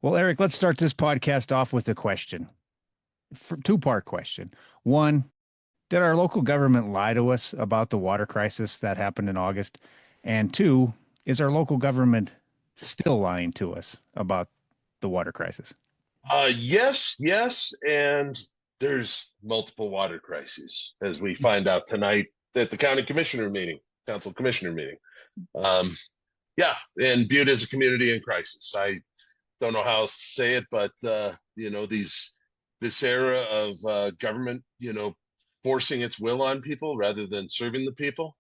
Well, Eric, let's start this podcast off with a question. Two-part question. One, did our local government lie to us about the water crisis that happened in August? And two, is our local government still lying to us about the water crisis? Yes, yes, and there's multiple water crises, as we find out tonight at the county commissioner meeting, council commissioner meeting. Um, yeah, and Butte is a community in crisis. I don't know how else to say it, but this era of government, forcing its will on people rather than serving the people.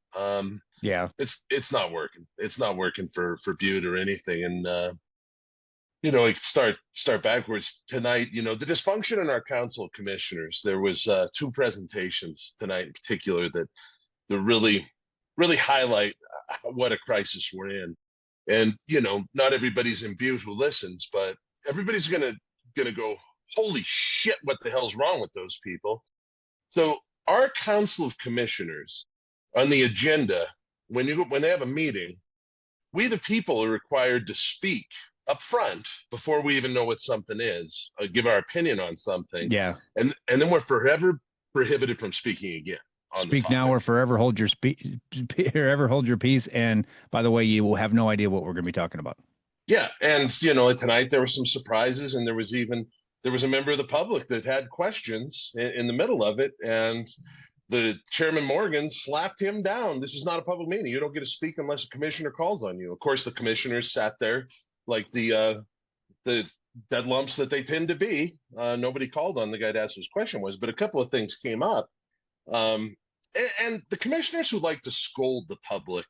Yeah. It's not working. It's not working for Butte or anything, and we could start backwards tonight. The dysfunction in our council of commissioners. There was two presentations tonight in particular that really highlight what a crisis we're in. And not everybody's in Butte who listens, but everybody's gonna go, holy shit, what the hell's wrong with those people? So our council of commissioners on the agenda, when they have a meeting, we the people are required to speak up front before we even know what something is, give our opinion on something, Yeah. and then we're forever prohibited from speaking again on the Speak now topic. or forever hold your forever hold your peace. And by the way, you will have no idea what we're going to be talking about. Yeah, and tonight there were some surprises, and there was a member of the public that had questions in the middle of it, and the chairman Morgan slapped him down. This is not a public meeting. You don't get to speak unless a commissioner calls on you. Of course, the commissioners sat there like the dead lumps that they tend to be. Nobody called on the guy to ask his question was, but a couple of things came up. And the commissioners who like to scold the public,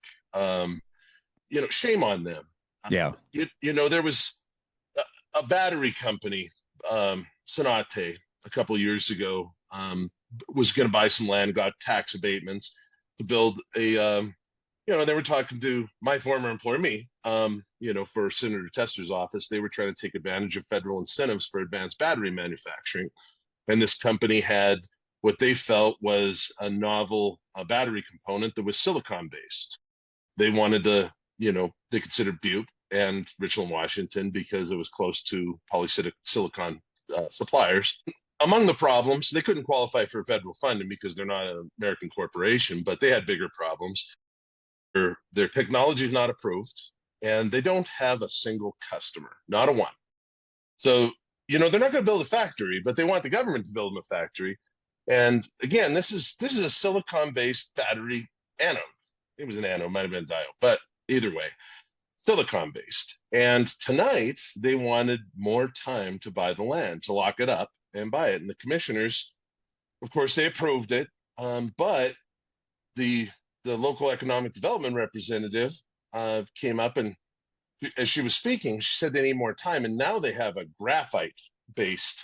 shame on them. Yeah. There was a battery company, Sonate, a couple of years ago, was going to buy some land, got tax abatements to build they were talking to my former employer, me, for Senator Tester's office. They were trying to take advantage of federal incentives for advanced battery manufacturing. And this company had what they felt was a novel battery component that was silicon based. They wanted to, they considered Butte and Richland, Washington, because it was close to polysilicon suppliers. Among the problems, they couldn't qualify for federal funding because they're not an American corporation, but they had bigger problems. Their technology is not approved, and they don't have a single customer, not a one. So, they're not going to build a factory, but they want the government to build them a factory. And again, this is a silicon-based battery anode. It was an anode, might have been a diode, but either way, silicon-based. And tonight, they wanted more time to buy the land, to lock it up and buy it. And the commissioners, of course, they approved it, but the local economic development representative came up, and as she was speaking, she said they need more time. And now they have a graphite based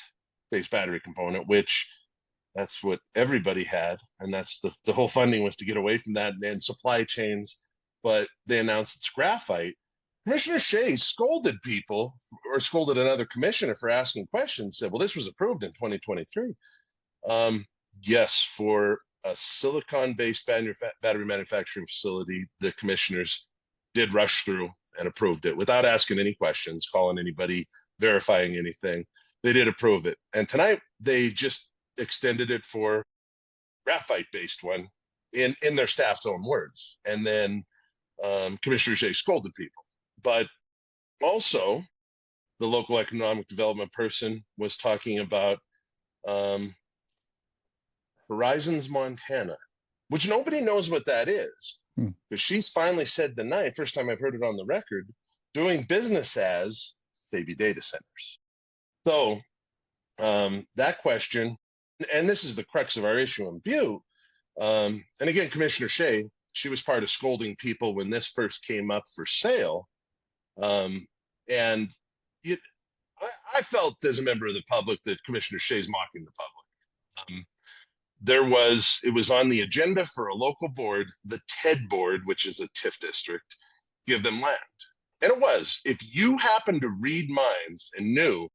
battery component, which that's what everybody had. And that's the whole funding was to get away from that and supply chains. But they announced it's graphite. Commissioner Shea scolded people, or scolded another commissioner for asking questions, said, well, this was approved in 2023. Yes, for a silicon-based battery manufacturing facility, the commissioners did rush through and approved it without asking any questions, calling anybody, verifying anything. They did approve it. And tonight, they just extended it for graphite-based one in their staff's own words. And then Commissioner Shea scolded people. But also, the local economic development person was talking about Horizons Montana, which nobody knows what that is. Because she's finally said tonight, first time I've heard it on the record, doing business as Saby Data Centers. So that question, and this is the crux of our issue in Butte, and again, Commissioner Shea, she was part of scolding people when this first came up for sale. And I felt as a member of the public that Commissioner Shea's mocking the public. It was on the agenda for a local board, the TED board, which is a TIF district, give them land. And it was. If you happened to read minds and knew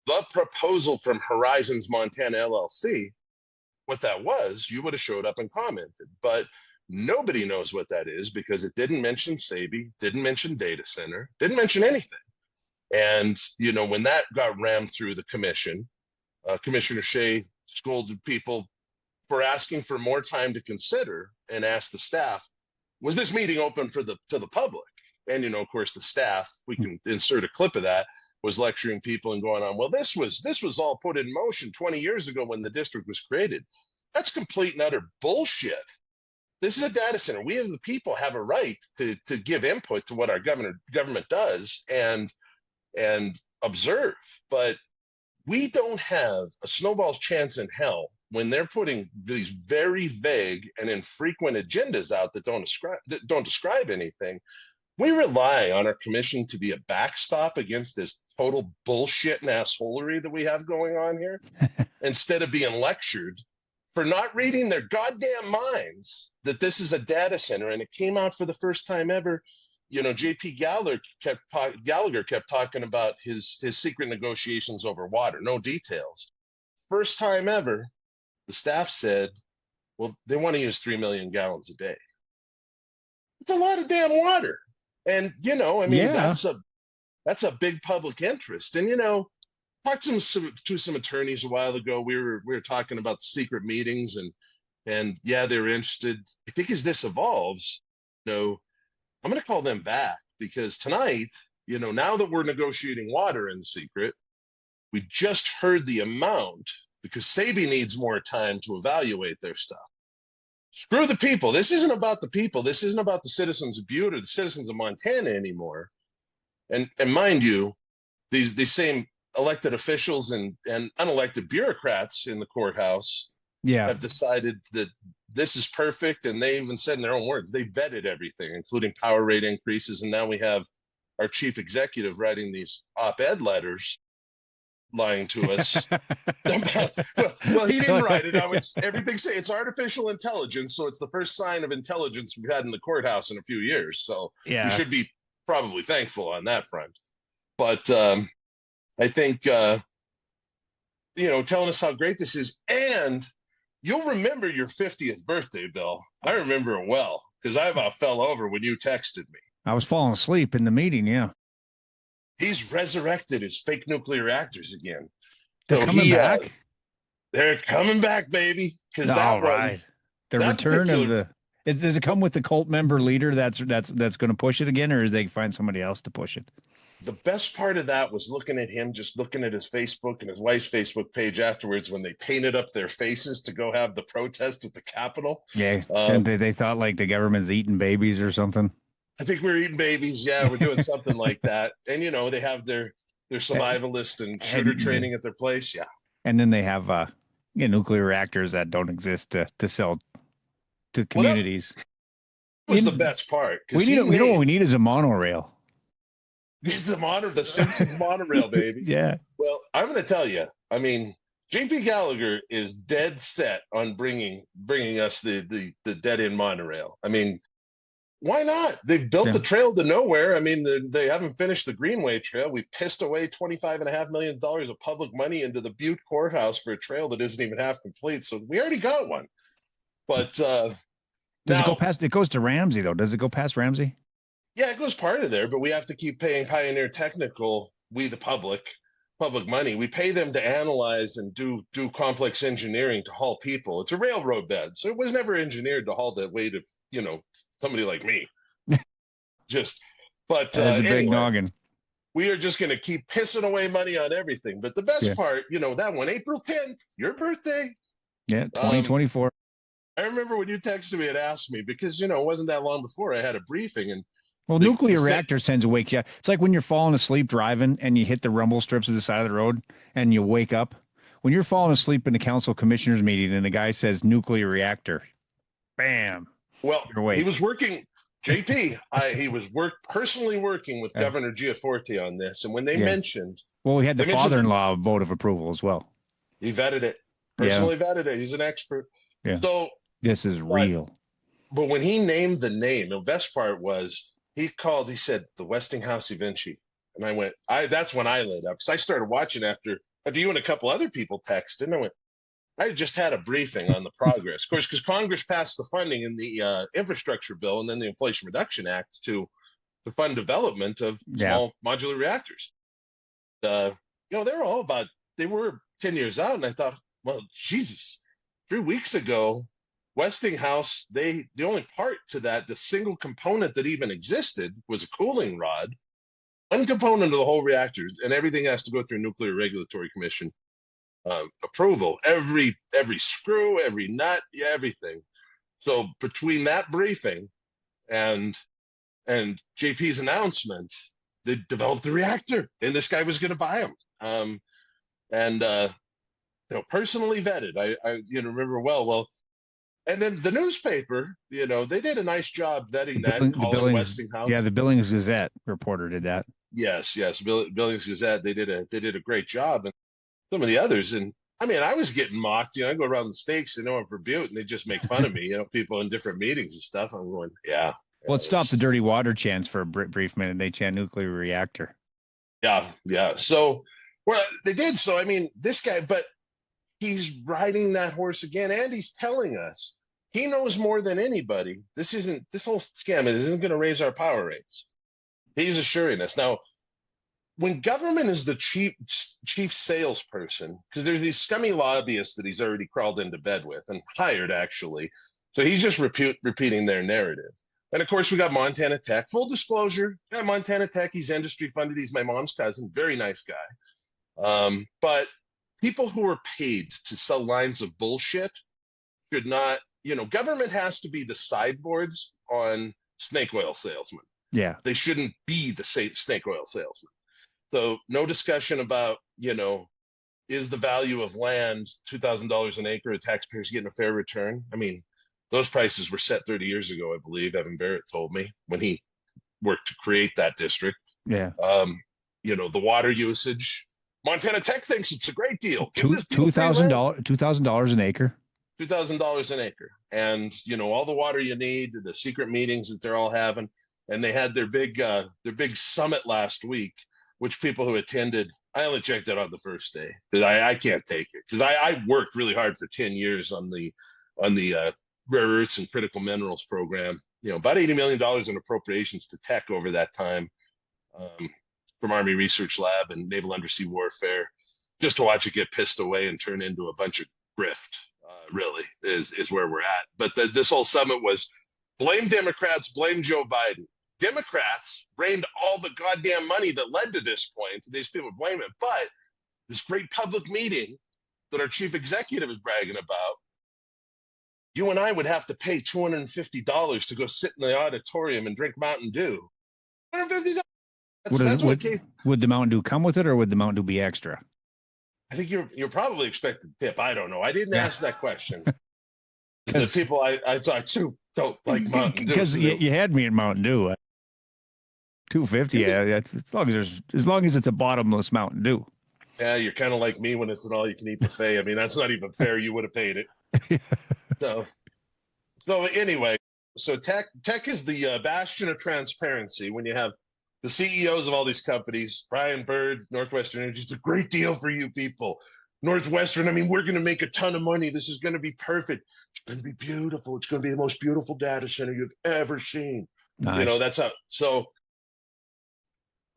the proposal from Horizons Montana LLC, what that was, you would have showed up and commented. But nobody knows what that is because it didn't mention Saby, didn't mention data center, didn't mention anything. And, when that got rammed through the commission, Commissioner Shea scolded people for asking for more time to consider and asked the staff, was this meeting open to the public? And, of course, the staff, we can insert a clip of that, was lecturing people and going on, well, this was all put in motion 20 years ago when the district was created. That's complete and utter bullshit. This is a data center. We as the people have a right to give input to what our government does and observe. But we don't have a snowball's chance in hell when they're putting these very vague and infrequent agendas out that don't describe anything. We rely on our commission to be a backstop against this total bullshit and assholery that we have going on here, instead of being lectured for not reading their goddamn minds that this is a data center. And it came out for the first time ever. JP Gallagher kept talking about his secret negotiations over water, no details. First time ever, the staff said, well, they want to use 3 million gallons a day. It's a lot of damn water. And, that's a big public interest. And, talked to some attorneys a while ago. We were talking about the secret meetings and yeah, they're interested. I think as this evolves, I'm going to call them back, because tonight, now that we're negotiating water in secret, we just heard the amount, because SABE needs more time to evaluate their stuff. Screw the people. This isn't about the people. This isn't about the citizens of Butte or the citizens of Montana anymore. And mind you, these same elected officials and unelected bureaucrats in the courthouse have decided that this is perfect. And they even said in their own words, they vetted everything, including power rate increases. And now we have our chief executive writing these op-ed letters lying to us. Well, he didn't write it. Everything say it's artificial intelligence, so it's the first sign of intelligence we've had in the courthouse in a few years. So we should be probably thankful on that front. But I think telling us how great this is, and you'll remember your 50th birthday, Bill. I remember it well, because I about fell over when you texted me. I was falling asleep in the meeting. Yeah. He's resurrected his fake nuclear reactors again. They're coming back? They're coming back, baby. Because the return of the does it come with the cult member leader that's going to push it again, or does they find somebody else to push it? The best part of that was looking at his Facebook and his wife's Facebook page afterwards, when they painted up their faces to go have the protest at the Capitol. Yeah, and they thought like the government's eating babies or something. I think we're eating babies. Yeah, we're doing something like that. And, they have their survivalist and shooter training at their place. Yeah. And then they have nuclear reactors that don't exist to sell to communities. That was the best part. We need, what we need is a monorail. The Simpsons monorail, baby. Yeah. Well, I'm going to tell you, JP Gallagher is dead set on bringing us the dead-end monorail. Why not? They've built the trail to nowhere. They haven't finished the Greenway Trail. We've pissed away $25.5 million of public money into the Butte courthouse for a trail that isn't even half complete. So we already got one. But does it go past? It goes to Ramsey, though. Does it go past Ramsey? Yeah, it goes part of there, but we have to keep paying Pioneer Technical, we the public money. We pay them to analyze and do complex engineering to haul people. It's a railroad bed, so it was never engineered to haul that weight of somebody like me. But a big noggin. We are just going to keep pissing away money on everything. But the best part, that one, April 10th, your birthday. Yeah, 2024. I remember when you texted me and asked me, because it wasn't that long before I had a briefing, and nuclear reactors tend to wake you up. It's like when you're falling asleep driving and you hit the rumble strips of the side of the road and you wake up. When you're falling asleep in the council commissioners meeting and the guy says nuclear reactor, bam. Well, he was working, JP, he was personally working with Governor Giaforte on this. And when they mentioned... Well, we had the father-in-law vote of approval as well. He vetted it. Personally vetted it. He's an expert. Yeah. So this is real. But when he named the name, the best part was he said, the Westinghouse Evinci. And I went, that's when I lit up. Because I started watching after you and a couple other people texted. And I went, I just had a briefing on the progress. Of course, because Congress passed the funding in the infrastructure bill and then the Inflation Reduction Act to fund development of small modular reactors. they were all about, they were 10 years out. And I thought, well, Jesus, 3 weeks ago, Westinghouse, the only part to that, the single component that even existed was a cooling rod, one component of the whole reactor, and everything has to go through Nuclear Regulatory Commission approval. Every screw, every nut, yeah, everything. So between that briefing and JP's announcement, they developed the reactor, and this guy was going to buy them. And personally vetted. I remember well. And then the newspaper, they did a nice job vetting that, calling Westinghouse. Yeah, the Billings Gazette reporter did that. Yes, Billings Gazette. They did a great job, and some of the others. And I mean, I was getting mocked. I go around the States, I'm from Butte, and they just make fun of me. People in different meetings and stuff. I'm going, yeah. Well, it stopped the dirty water chants for a brief minute. They chant nuclear reactor. Yeah. So, well, they did. So, I mean, this guy, but he's riding that horse again, and he's telling us he knows more than anybody. This whole scam isn't going to raise our power rates. He's assuring us. Now, when government is the chief salesperson, because there's these scummy lobbyists that he's already crawled into bed with and hired, actually. So he's just repeating their narrative. And of course, we got Montana Tech. Full disclosure, yeah, Montana Tech, he's industry funded. He's my mom's cousin. Very nice guy. But people who are paid to sell lines of bullshit should not, government has to be the sideboards on snake oil salesmen. Yeah. They shouldn't be the snake oil salesman. So no discussion about, is the value of land $2,000 an acre, the taxpayers getting a fair return? I mean, those prices were set 30 years ago, I believe. Evan Barrett told me when he worked to create that district. Yeah. The water usage. Montana Tech thinks it's a great deal. $2,000 an acre. $2,000 an acre. And, all the water you need, the secret meetings that they're all having. And they had their big summit last week, which people who attended, I only checked it out the first day because I can't take it. Because I worked really hard for 10 years on the rare earths and critical minerals program, about $80 million in appropriations to tech over that time, from Army Research Lab and Naval Undersea Warfare, just to watch it get pissed away and turn into a bunch of grift, really, is where we're at. But this whole summit was blame Democrats, blame Joe Biden. Democrats reigned all the goddamn money that led to this point. These people blame it. But this great public meeting that our chief executive is bragging about, you and I would have to pay $250 to go sit in the auditorium and drink Mountain Dew. $250. Would the Mountain Dew come with it, or would the Mountain Dew be extra? I think you're probably expecting a tip. I don't know. I didn't ask that question. The people I talked to don't like Mountain Dew. Because you had me in Mountain Dew. $250. Yeah, as long as it's a bottomless Mountain Dew. Yeah, you're kind of like me when it's an all-you-can-eat buffet. I mean, that's not even fair. You would have paid it. So anyway, so tech is the bastion of transparency. When you have the CEOs of all these companies, Brian Bird, Northwestern Energy, it's a great deal for you people. Northwestern, I mean, we're going to make a ton of money. This is going to be perfect. It's going to be beautiful. It's going to be the most beautiful data center you've ever seen. Nice. That's how. So,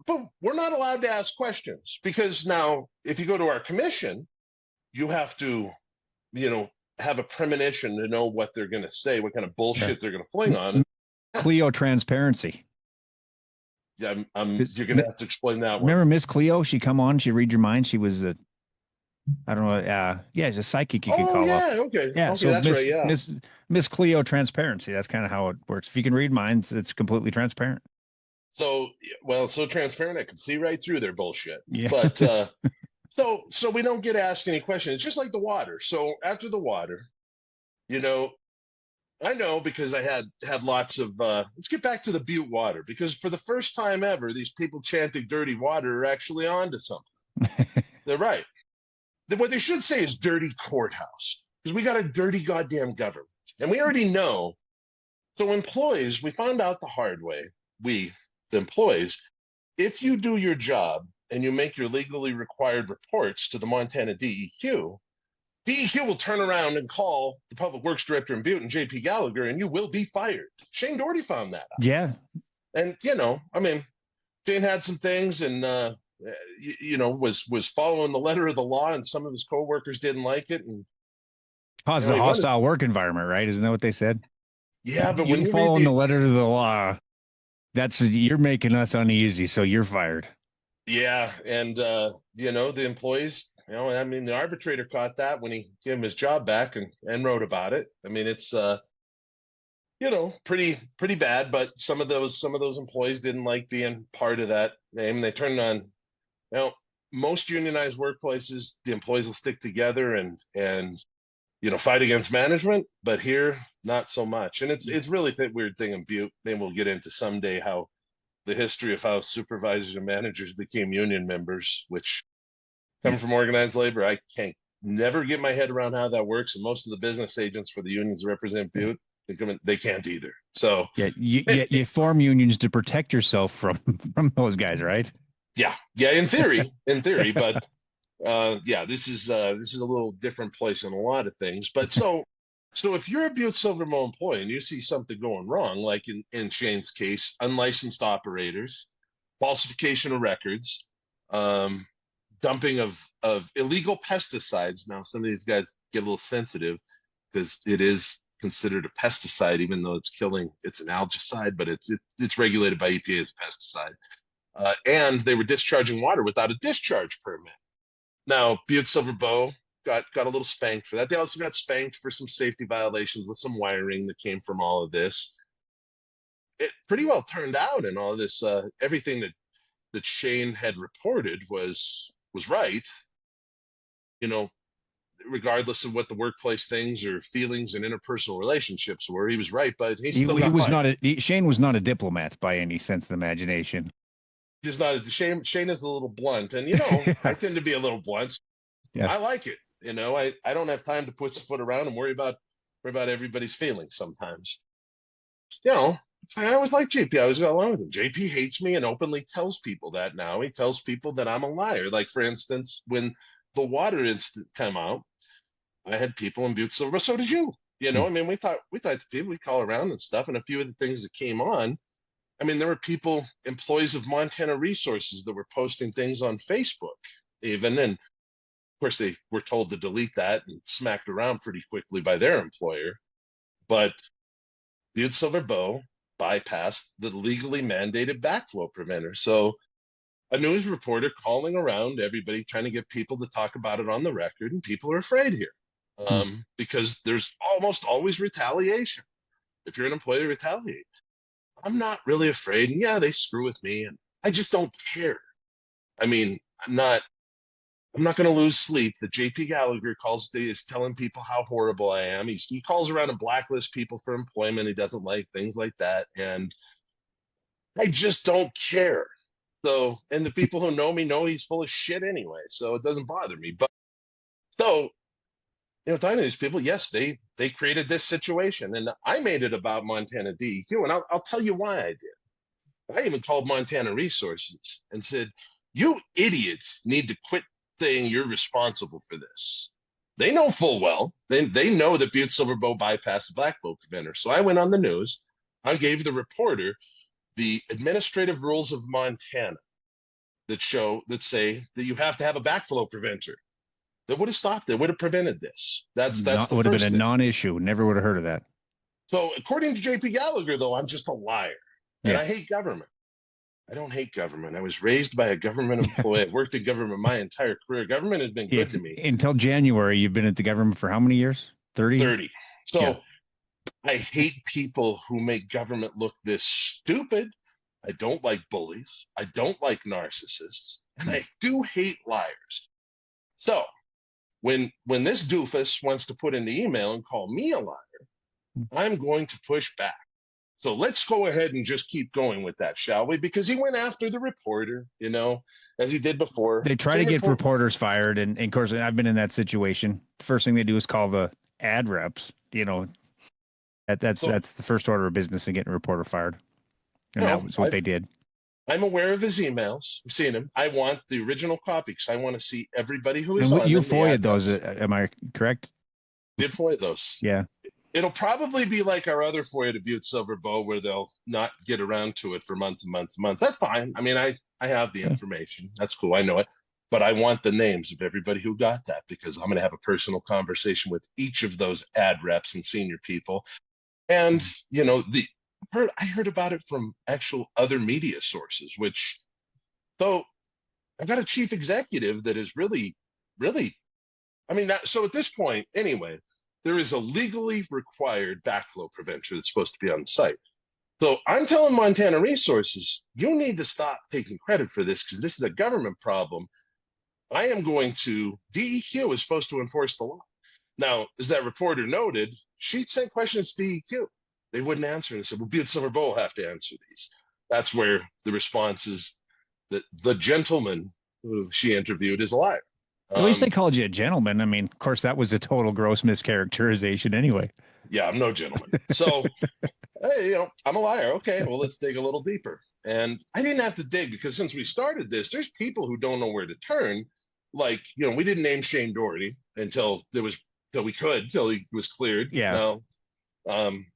but we're not allowed to ask questions because now, if you go to our commission, you have to, have a premonition to know what they're going to say, what kind of bullshit they're going to fling on. Cleo transparency. Yeah, you're going to have to explain that one. Remember Miss Cleo? She'd come on, she'd read your mind. She was I don't know, she's a psychic you could call up. Okay. Yeah, okay, so that's right, yeah. Miss Cleo transparency. That's kind of how it works. If you can read minds, it's completely transparent. So, it's so transparent, I can see right through their bullshit. Yeah. But, so we don't get asked any questions. It's just like the water. So after the water, I know because I had lots of, let's get back to the Butte water, because for the first time ever, these people chanting dirty water are actually onto something. They're right. What they should say is dirty courthouse, because we got a dirty goddamn government. And we already know. So employees, we found out the hard way, the employees, if you do your job and you make your legally required reports to the Montana DEQ will turn around and call the public works director in Butte and JP Gallagher, and you will be fired. Shane Doherty found that out. Yeah. And, I mean, Shane had some things, and was following the letter of the law, and some of his coworkers didn't like it, and Causes a he wanted. hostile work environment, right? Isn't that what they said? Yeah, but when You you read following the letter of the law, you're making us uneasy, so you're fired. yeah, and the employees, I mean, the arbitrator caught that when he gave him his job back and wrote about it. I mean, it's pretty bad, but some of those employees didn't like being part of that name, and they turned on. Most unionized workplaces, the employees will stick together and fight against management, but here not so much. And it's really a weird thing in Butte. Maybe we'll get into someday how the history of how supervisors and managers became union members, which come Yeah. from organized labor. I can't never get my head around how that works. And most of the business agents for the unions that represent Butte, they can't either. So Yeah, you form unions to protect yourself from those guys, right? yeah, in theory, but yeah, this is a little different place in a lot of things. But so if you're a Butte-Silver Bow employee and you see something going wrong, like in Shane's case, unlicensed operators, falsification of records, um, dumping of illegal pesticides. Now, some of these guys get a little sensitive because it is considered a pesticide, even though it's an algicide, but it's regulated by EPA as a pesticide. And they were discharging water without a discharge permit. Now, Butte-Silver Bow got a little spanked for that. They also got spanked for some safety violations with some wiring that came from all of this. It pretty well turned out, and all of this, everything that Shane had reported was right. You know, regardless of what the workplace things or feelings and interpersonal relationships were, he was right. But he He, still he got was fired. not Shane was not a diplomat by any sense of the imagination. He's not a Shane. Shane is a little blunt, and I Yeah. tend to be a little blunt. Yeah. I like it. I don't have time to put the foot around and worry about everybody's feelings sometimes. You know, I always like JP. I always got along with him. JP hates me and openly tells people that now. He tells people that I'm a liar. Like, for instance, when the water incident came out, I had people in Butte-Silver. So did you. I mean, we thought to people, we call around and stuff, and a few of the things that came on. I mean, there were people, employees of Montana Resources, that were posting things on Facebook, even, and of course, they were told to delete that and smacked around pretty quickly by their employer. But Butte-Silver Bow bypassed the legally mandated backflow preventer. So a news reporter calling around everybody, trying to get people to talk about it on the record, and people are afraid here because there's almost always retaliation. If you're an employee, retaliate. I'm not really afraid. And yeah, they screw with me, and I just don't care. I mean, I'm not going to lose sleep that JP Gallagher is telling people how horrible I am. He calls around and blacklists people for employment. He doesn't like things like that. And I just don't care. So, and the people who know me know he's full of shit anyway. So it doesn't bother me. But so, talking to these people, yes, they created this situation, and I made it about Montana DEQ. And I'll tell you why I did. I even called Montana Resources and said, "You idiots need to quit saying you're responsible for this." They know full well. They know that Butte-Silver Bow bypassed the backflow preventer. So I went on the news. I gave the reporter the administrative rules of Montana that say that you have to have a backflow preventer. That would have stopped it. Would have prevented this. That's Not the would have been first a thing. non-issue. Never would have heard of that. So according to JP Gallagher, though, I'm just a liar, and Yeah. I hate government. I don't hate government. I was raised by a government employee. I've worked in government my entire career. Government has been Yeah. good to me. Until January, you've been at the government for how many years? 30? 30. Yeah. So I hate people who make government look this stupid. I don't like bullies. I don't like narcissists. And I do hate liars. So when this doofus wants to put in the email and call me a liar, I'm going to push back. So let's go ahead and just keep going with that, shall we? Because he went after the reporter, as he did before. They try to Same get report. reporters fired, and of course, I've been in that situation. First thing they do is call the ad reps. That's So, the first order of business in getting a reporter fired, and that was what I, they did. I'm aware of his emails. I've seen him. I want the original copy because I want to see everybody who is And on you them, the FOIA'd those, address. am I correct? Did FOIA those. Yeah. It'll probably be like our other FOIA to Butte-Silver Bow, where they'll not get around to it for months and months and months. That's fine. I mean, I have the information. That's cool. I know it. But I want the names of everybody who got that because I'm going to have a personal conversation with each of those ad reps and senior people. And, I heard about it from actual other media sources, which, though I've got a chief executive that is really, really, so at this point, anyway, there is a legally required backflow preventer that's supposed to be on site. So I'm telling Montana Resources, you need to stop taking credit for this because this is a government problem. DEQ is supposed to enforce the law. Now, as that reporter noted, she sent questions to DEQ. They wouldn't answer and said, well, Butte-Silver Bow will have to answer these. That's where the response is that the gentleman who she interviewed is a liar. At least they called you a gentleman. I mean, of course, that was a total gross mischaracterization anyway. Yeah, I'm no gentleman. So, hey, I'm a liar. Okay, well, let's dig a little deeper. And I didn't have to dig because since we started this, there's people who don't know where to turn. Like, we didn't name Shane Doherty until he was cleared. Yeah. Now,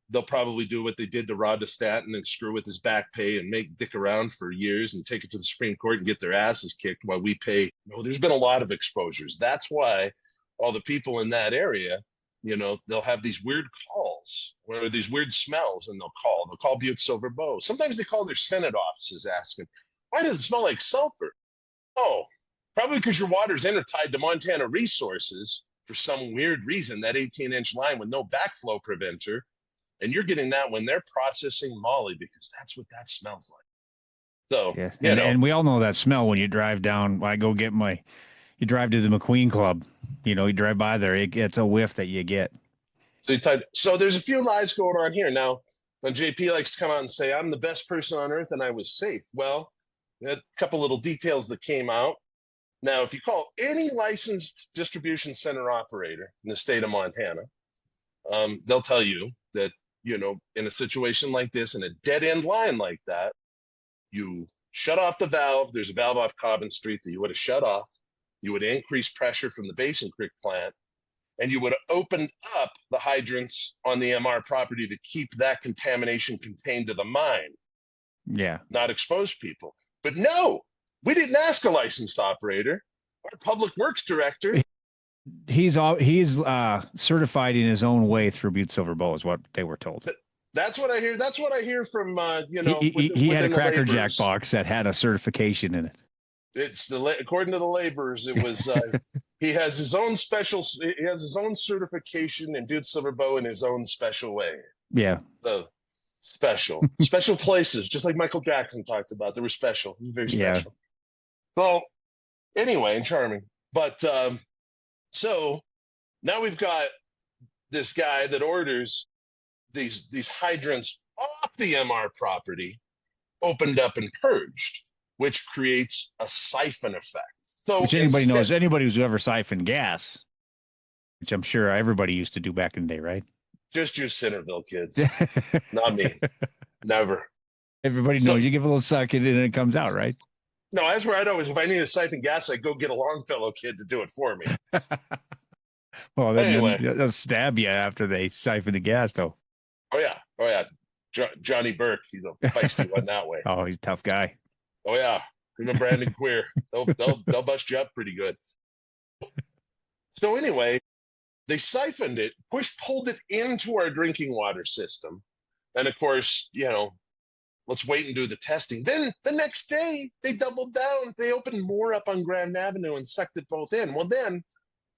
they'll probably do what they did to Rod DeStanton and screw with his back pay and make dick around for years and take it to the Supreme Court and get their asses kicked while we pay. There's been a lot of exposures. That's why all the people in that area, they'll have these weird calls or these weird smells and they'll call Butte-Silver Bow. Sometimes they call their Senate offices asking, why does it smell like sulfur? Oh, probably because your water's intertied to Montana Resources for some weird reason, that 18-inch line with no backflow preventer. And you're getting that when they're processing moly because that's what that smells like. So, yeah. And we all know that smell when you drive down. You drive to the McQueen Club, you drive by there, it's a whiff that you get. So there's a few lies going on here. Now, when JP likes to come out and say, I'm the best person on earth and I was safe. Well, a couple little details that came out. Now, if you call any licensed distribution center operator in the state of Montana, they'll tell you that, in a situation like this, in a dead end line like that, you shut off the valve. There's a valve off Cobbin Street that you would have shut off. You would increase pressure from the Basin Creek plant, and you would have opened up the hydrants on the MR property to keep that contamination contained to the mine. Yeah. Not expose people. But no, we didn't ask a licensed operator. Our public works director. He's certified in his own way through Butte-Silver Bow is what they were told. That's what I hear. That's what I hear from, he had a Cracker Jack box that had a certification in it. It's according to the laborers, it was, he has his own certification in Butte-Silver Bow in his own special way. Yeah. The special places, just like Michael Jackson talked about. They were special. Very special. Yeah. Well, anyway, and charming. But, so now we've got this guy that orders these hydrants off the MR property, opened up and purged, which creates a siphon effect. So which anybody who's ever siphoned gas, which I'm sure everybody used to do back in the day, right? Just you Centerville kids, not me. Never. Everybody knows you give a little suck and it comes out, right? No, that's where if I need to siphon gas, I go get a Longfellow kid to do it for me. Well, then they'll stab you after they siphon the gas, though. Oh yeah. Johnny Burke, he's a feisty one that way. Oh, he's a tough guy. Oh yeah, him and Brandon Queer, they'll bust you up pretty good. So anyway, they siphoned it, pulled it into our drinking water system, and of course, let's wait and do the testing. Then the next day, they doubled down. They opened more up on Grand Avenue and sucked it both in. Well, then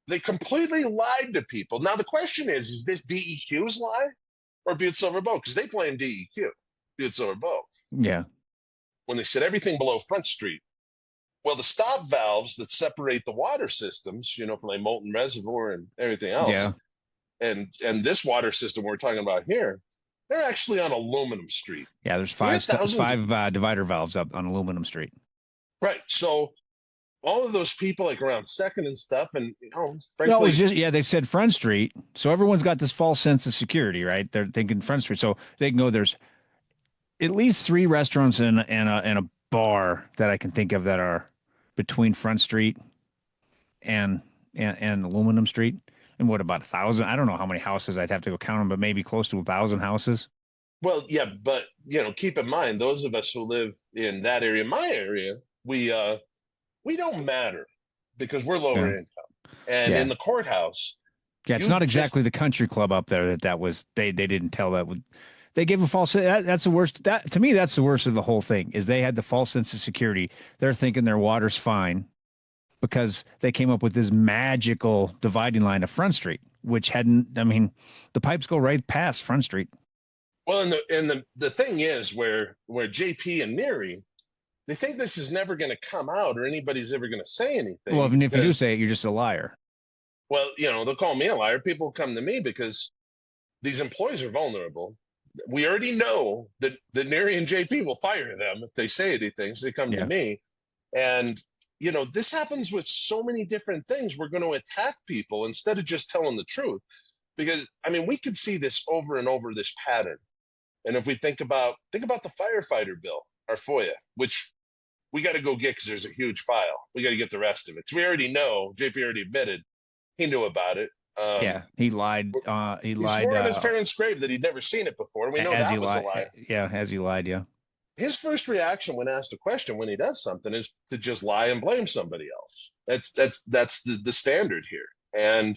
they completely lied to people. Now, the question is this DEQ's lie or Butte-Silver Bow? Because they blame DEQ, Butte-Silver Bow. Yeah. When they said everything below Front Street. Well, the stop valves that separate the water systems, from the molten reservoir and everything else. Yeah. And this water system we're talking about here, they're actually on Aluminum Street. Yeah, there's five divider valves up on Aluminum Street. Right. So all of those people like around Second and stuff, and frankly, no, it was they said Front Street, so everyone's got this false sense of security, right? They're thinking Front Street, so they can go. There's at least 3 restaurants and a bar that I can think of that are between Front Street and Aluminum Street. And what, about 1,000? I don't know how many houses. I'd have to go count them, but maybe close to 1,000 houses. Well, yeah, but keep in mind, those of us who live in that area, my area, we don't matter because we're lower Yeah. income. And in Yeah. the courthouse, Yeah. It's you not just exactly the country club up there that was, they didn't tell that would, they gave a false, that's the worst. That to me, that's the worst of the whole thing is they had the false sense of security. They're thinking their water's fine because they came up with this magical dividing line of Front Street, which hadn't, I mean, the pipes go right past Front Street. well, and the thing is where JP and Neary, they think this is never going to come out or anybody's ever going to say Well, anything even if you do because, say it, you're just a liar. well, they'll call me a liar. People come to me because these employees are vulnerable. We already know that Neary and JP will fire them if they say anything. So they come to Yeah. me. And, this happens with so many different things. We're going to attack people instead of just telling the truth. Because, I mean, we could see this over and over, this pattern. And if we think about the firefighter bill, our FOIA, which we got to go get because there's a huge file. We got to get the rest of it. Because we already know, JP already admitted he knew about it. Yeah. He lied. He swore on his parents' grave that he'd never seen it before. We know as he that was a lied. lie. Yeah. As he lied. Yeah. His first reaction when asked a question when he does something is to just lie and blame somebody else. That's the standard here. And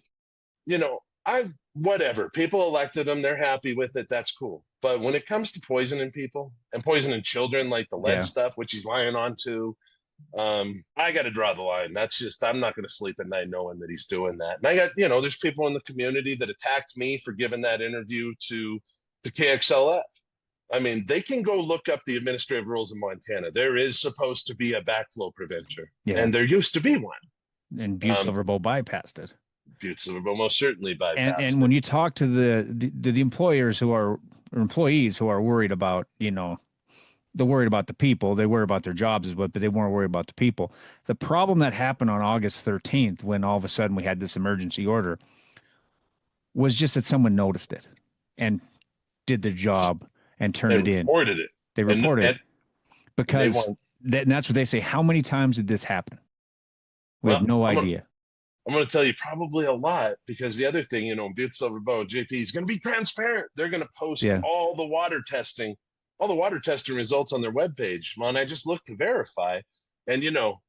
whatever, people elected him, they're happy with it, that's cool. But when it comes to poisoning people and poisoning children like the lead Yeah. stuff, which he's lying on to, I got to draw the line. That's just, I'm not going to sleep at night knowing that he's doing that. And I got, there's people in the community that attacked me for giving that interview to KXLF. I mean, they can go look up the administrative rules in Montana. There is supposed to be a backflow preventer, Yeah. and there used to be one. And Butte-Silver Bow bypassed it. Butte-Silver Bow most certainly bypassed And when you talk to the employers who are, or employees who are worried about, they're worried about the people, they worry about their jobs, but they weren't worried about the people. The problem that happened on August 13th, when all of a sudden we had this emergency order, was just that someone noticed it and did the job and turned and it in. reported it. They reported it because and that's what they say. How many times did this happen? We have no idea. I'm going to tell you probably a lot because the other thing, Butte-Silver Bow, JP is going to be transparent. They're going to post all the water testing results on their webpage. Well, and I just looked to verify. And,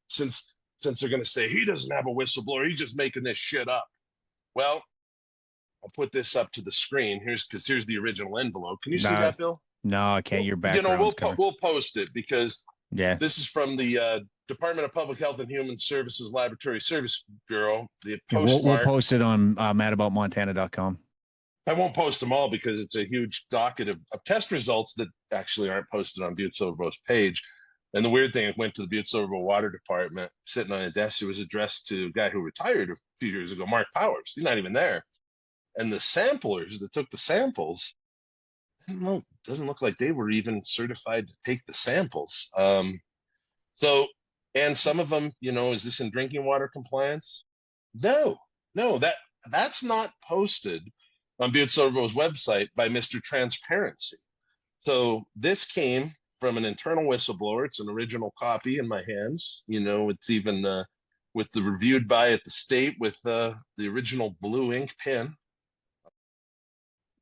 since they're going to say he doesn't have a whistleblower, he's just making this shit up. Well, I'll put this up to the screen. Here's the original envelope. Can you see that, Bill? No, I can't. Your background. We'll post it because this is from the Department of Public Health and Human Services Laboratory Service Bureau. The we'll post it on madaboutmontana.com. I won't post them all because it's a huge docket of test results that actually aren't posted on Butte-Silver Bow's page. And the weird thing, it went to the Butte-Silver Bow Water Department, sitting on a desk. It was addressed to a guy who retired a few years ago, Mark Powers. He's not even there. And the samplers that took the samples, doesn't look like they were even certified to take the samples. And some of them, is this in drinking water compliance? No, that's not posted on Butte-Silver Bow's website by Mr. Transparency. So this came from an internal whistleblower. It's an original copy in my hands. It's even with the reviewed by at the state with the original blue ink pen.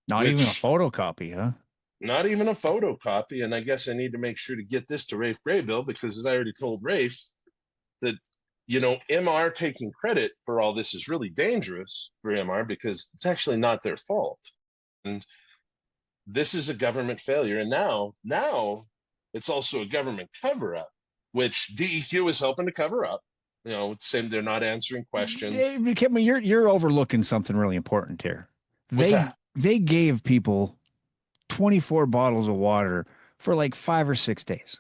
Not even a photocopy, huh? Not even a photocopy. And I guess I need to make sure to get this to Rafe Graybill because, as I already told Rafe, that MR taking credit for all this is really dangerous for MR because it's actually not their fault. And this is a government failure. And now it's also a government cover-up, which DEQ is helping to cover up. Saying they're not answering questions. You're overlooking something really important here. What's that? They gave people 24 bottles of water for like 5 or 6 days.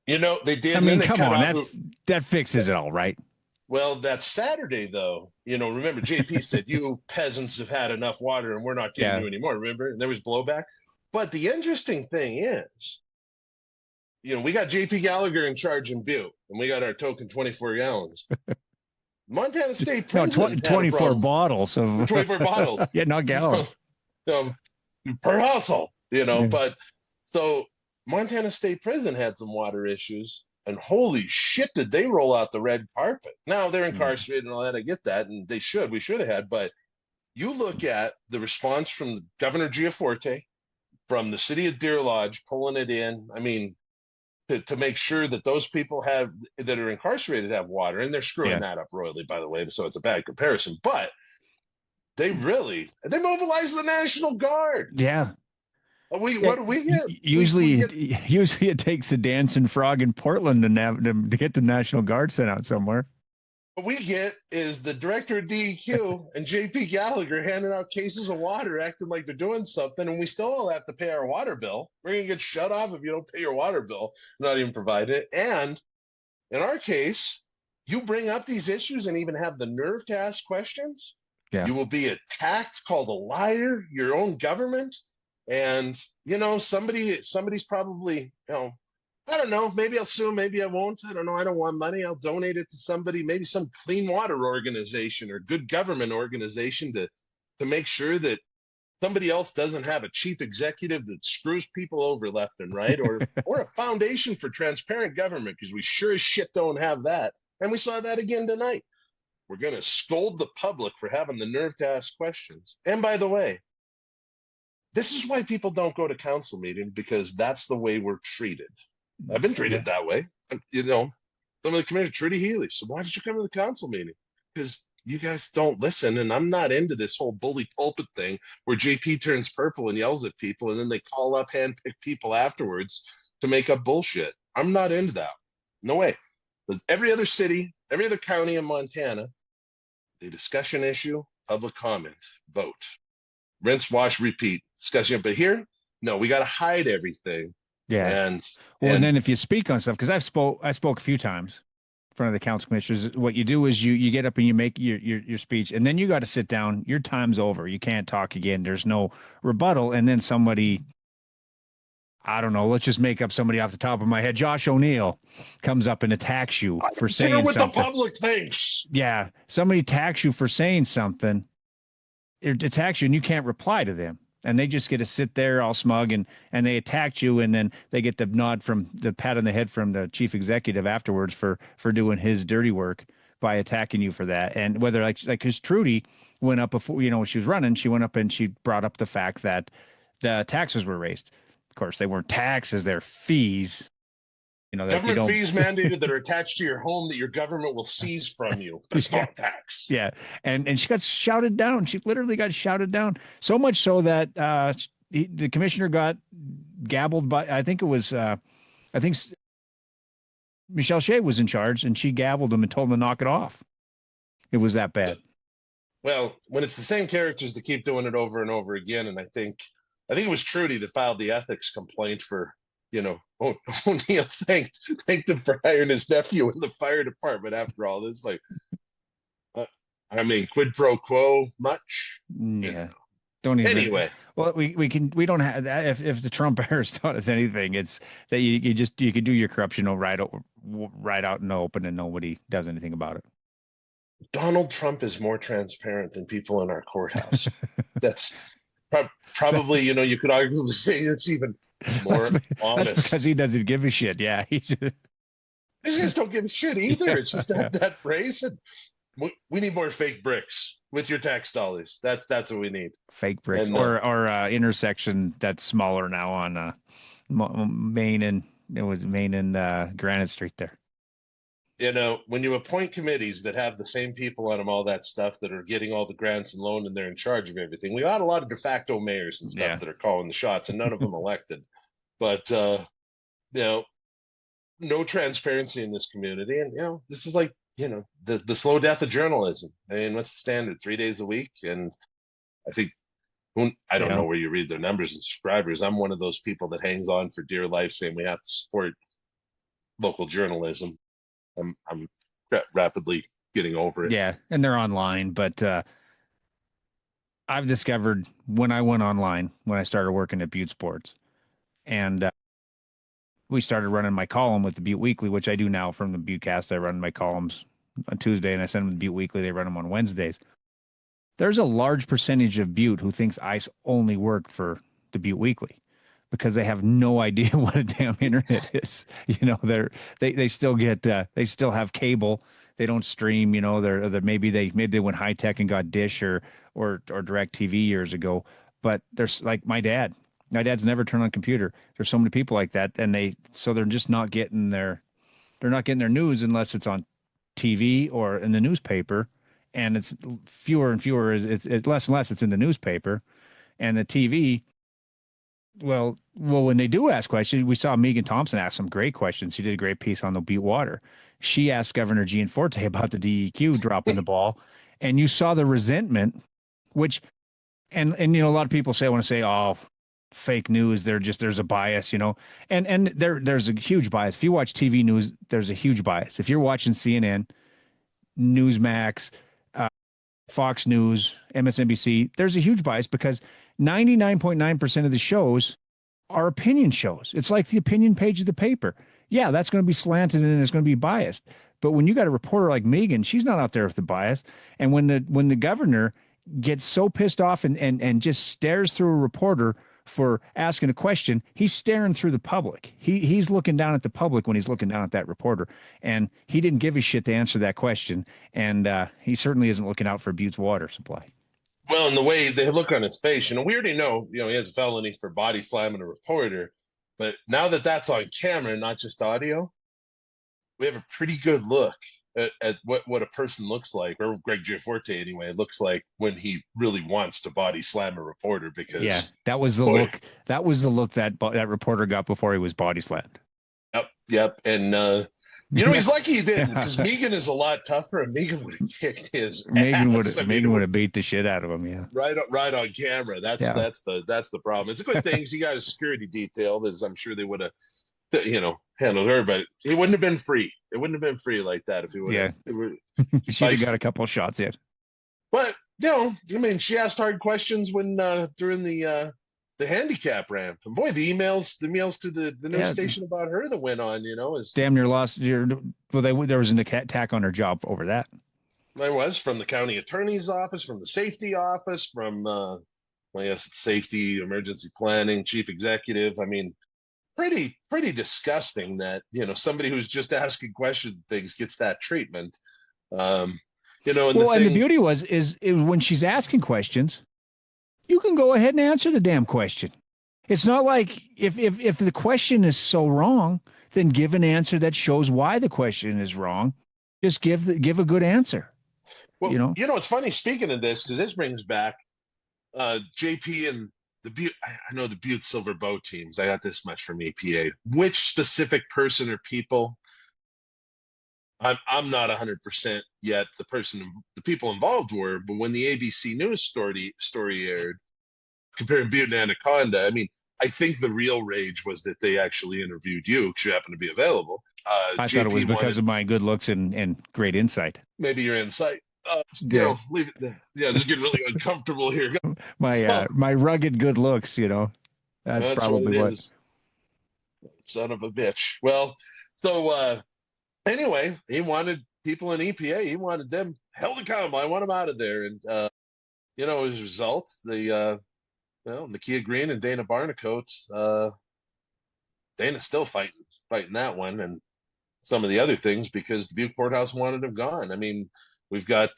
They did. I mean, come on, that fixes it all, right? Well, that's Saturday, though. Remember, JP said, you peasants have had enough water and we're not giving you anymore. Remember? And there was blowback. But the interesting thing is, we got JP Gallagher in charge in Butte, and we got our token 24 gallons. Montana State Prison. 24 bottles of 24 bottles. Yeah, not gallons. Per household, But so Montana State Prison had some water issues, and holy shit, did they roll out the red carpet. Now they're incarcerated and all that. I get that, and we should have had. But you look at the response from Governor Giaforte, from the city of Deer Lodge, pulling it in. I mean, to make sure that those people have that are incarcerated have water, and they're screwing Yeah. that up royally, by the way. So it's a bad comparison, but they mobilized the National Guard. Yeah. We Yeah, what do we get? We usually, get usually it takes a dancing frog in Portland to get the National Guard sent out somewhere. what we get is the director of DEQ and JP Gallagher handing out cases of water, acting like they're doing something, and we still have to pay our water bill. We're gonna get shut off if you don't pay your water bill, not even provide it. And in our case, you bring up these issues and even have the nerve to ask questions, Yeah. you will be attacked, called a liar, your own government. And somebody's probably, I don't know, maybe I'll sue, maybe I won't. I don't know. I don't want money. I'll donate it to somebody, maybe some clean water organization or good government organization to make sure that somebody else doesn't have a chief executive that screws people over left and right, or a foundation for transparent government, because we sure as shit don't have that. And we saw that again tonight. We're going to scold the public for having the nerve to ask questions. And by the way, this is why people don't go to council meetings, because that's the way we're treated. I've been treated that way. Some of the commissioners, Trudy Healy, so why did you come to the council meeting? Because you guys don't listen, and I'm not into this whole bully pulpit thing where JP turns purple and yells at people, and then they call up handpicked people afterwards to make up bullshit. I'm not into that. No way. Because every other city, every other county in Montana, the discussion issue, public comment, vote, rinse, wash, repeat, discussion. But here, no, we got to hide everything. Yeah. And then if you speak on stuff, because I spoke a few times in front of the council commissioners, what you do is you get up and you make your speech, and then you got to sit down. Your time's over. You can't talk again. There's no rebuttal. And then somebody, I don't know, let's just make up somebody off the top of my head. Josh O'Neill comes up and attacks you for saying what something. The public thinks. Yeah. Somebody attacks you for saying something. It attacks you and you can't reply to them. And they just get to sit there all smug and they attacked you, and then they get the nod from the pat on the head from the chief executive afterwards for doing his dirty work by attacking you for that. And whether because Trudy went up before, when she was running, she went up and she brought up the fact that the taxes were raised. Of course, they weren't taxes, they're fees. Government fees mandated that are attached to your home that your government will seize from you. That's not tax. Yeah. And she got shouted down. She literally got shouted down. So much so that the commissioner got gabbled by, I think Michelle Shea was in charge, and she gabbled him and told him to knock it off. It was that bad. Well, when it's the same characters that keep doing it over and over again, and I think it was Trudy that filed the ethics complaint for, O'Neill thanked him for hiring his nephew in the fire department after all this. Like, quid pro quo much? Yeah. Don't even. Anyway. Well, we don't have that. If the Trump era's taught us anything, it's that you can do your corruption right out in the open and nobody does anything about it. Donald Trump is more transparent than people in our courthouse. That's probably, you could arguably say it's even more honest. That's because he doesn't give a shit. Yeah. These guys don't give a shit either. Yeah. It's just that phrase. And we need more fake bricks with your tax dollars. That's what we need. Fake bricks, and, or intersection that's smaller now on Main and Granite Street there. When you appoint committees that have the same people on them, all that stuff, that are getting all the grants and loan, and they're in charge of everything. We got a lot of de facto mayors and stuff that are calling the shots, and none of them elected. But no transparency in this community, and this is like the slow death of journalism. I mean, what's the standard? 3 days a week, and I think I don't know where you read their numbers and subscribers. I'm one of those people that hangs on for dear life, saying we have to support local journalism. I'm rapidly getting over it. Yeah, and they're online, but I've discovered when I went online, when I started working at Butte Sports, and we started running my column with the Butte Weekly, which I do now from the Buttecast. I run my columns on Tuesday, and I send them to Butte Weekly. They run them on Wednesdays. There's a large percentage of Butte who thinks I only work for the Butte Weekly, because they have no idea what a damn internet is. They still get they still have cable. They don't stream. They're maybe they went high tech and got Dish or Direct TV years ago. But there's like my dad. My dad's never turned on a computer. There's so many people like that, and they're just not getting they're not getting their news unless it's on TV or in the newspaper, and it's fewer and fewer. It's less and less. It's in the newspaper and the TV. Well, when they do ask questions, we saw Megan Thompson ask some great questions. She did a great piece on the Butte water. She asked Governor Gianforte about the DEQ dropping the ball, and you saw the resentment, which and a lot of people want to say, oh, fake news. There's a bias, and there's a huge bias. If you watch TV news, there's a huge bias. If you're watching CNN, Newsmax, Fox News, MSNBC, there's a huge bias because 99.9% of the shows are opinion shows. It's like the opinion page of the paper. Yeah, that's going to be slanted and it's going to be biased. But when you got a reporter like Megan, she's not out there with the bias. And when the governor gets so pissed off and just stares through a reporter for asking a question, he's staring through the public. He's looking down at the public when he's looking down at that reporter. And he didn't give a shit to answer that question. And he certainly isn't looking out for Butte's water supply. Well, and the way they look on his face, we already know, he has a felony for body slamming a reporter. But now that that's on camera, not just audio, we have a pretty good look at what a person looks like, or Greg Gianforte anyway, looks like when he really wants to body slam a reporter. Because that was the look. That was the look that reporter got before he was body slammed. Yep. And he's lucky he didn't, because Megan is a lot tougher, and Megan would have kicked his Megan ass. Megan would have beat the shit out of him. Yeah, right on camera. That's the problem. It's a good thing he got a security detail, as I'm sure they would have, handled her, but he wouldn't have been free. It wouldn't have been free like that if he would have. Yeah, she'd have got a couple of shots in. But she asked hard questions when during the handicap ramp, and boy, the emails to the news station about her that went on, is damn near lost your. Well, there was an attack on her job over that. There was, from the county attorney's office, from the safety office, from it's safety, emergency planning, chief executive. I mean, pretty disgusting that somebody who's just asking questions things gets that treatment. And the beauty is when she's asking questions, you can go ahead and answer the damn question. It's not like if the question is so wrong, then give an answer that shows why the question is wrong. Just give a good answer. Well, it's funny, speaking of this, because this brings back JP and the Butte. I know the Butte-Silver Bow teams. I got this much from EPA. Which specific person or people? I'm not 100% yet. The people involved were, but when the ABC News story aired, comparing Butte and Anaconda, I mean, I think the real rage was that they actually interviewed you because you happened to be available. I thought it was because of my good looks and great insight. Maybe your insight. Leave it there. Yeah, this is getting really uncomfortable here. My rugged good looks, that's probably what it is. Son of a bitch. Well, so anyway, he wanted people in EPA. He wanted them held accountable. I want them out of there. And as a result, Nakia Green and Dana Barnacote, Dana's still fighting that one and some of the other things because the Butte Courthouse wanted him gone. I mean, we've got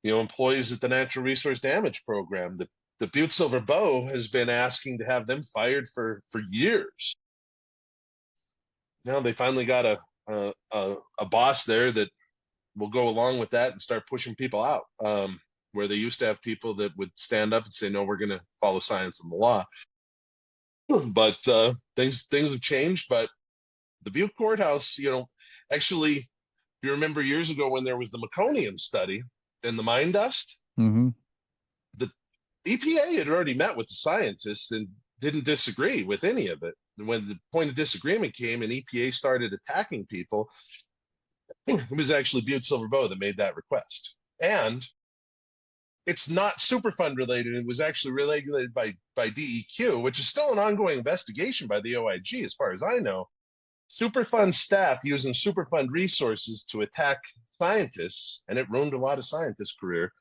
employees at the Natural Resource Damage Program. The Butte-Silver Bow has been asking to have them fired for years. Now they finally got a boss there that will go along with that and start pushing people out. Where they used to have people that would stand up and say, no, we're going to follow science and the law. But things have changed. But the Butte Courthouse, actually, if you remember years ago when there was the meconium study and the mine dust, the EPA had already met with the scientists and didn't disagree with any of it. And when the point of disagreement came and EPA started attacking people, it was actually Butte-Silver Bow that made that request. And it's not Superfund related. It was actually regulated by DEQ, which is still an ongoing investigation by the OIG, as far as I know. Superfund staff using Superfund resources to attack scientists, and it ruined a lot of scientists' career.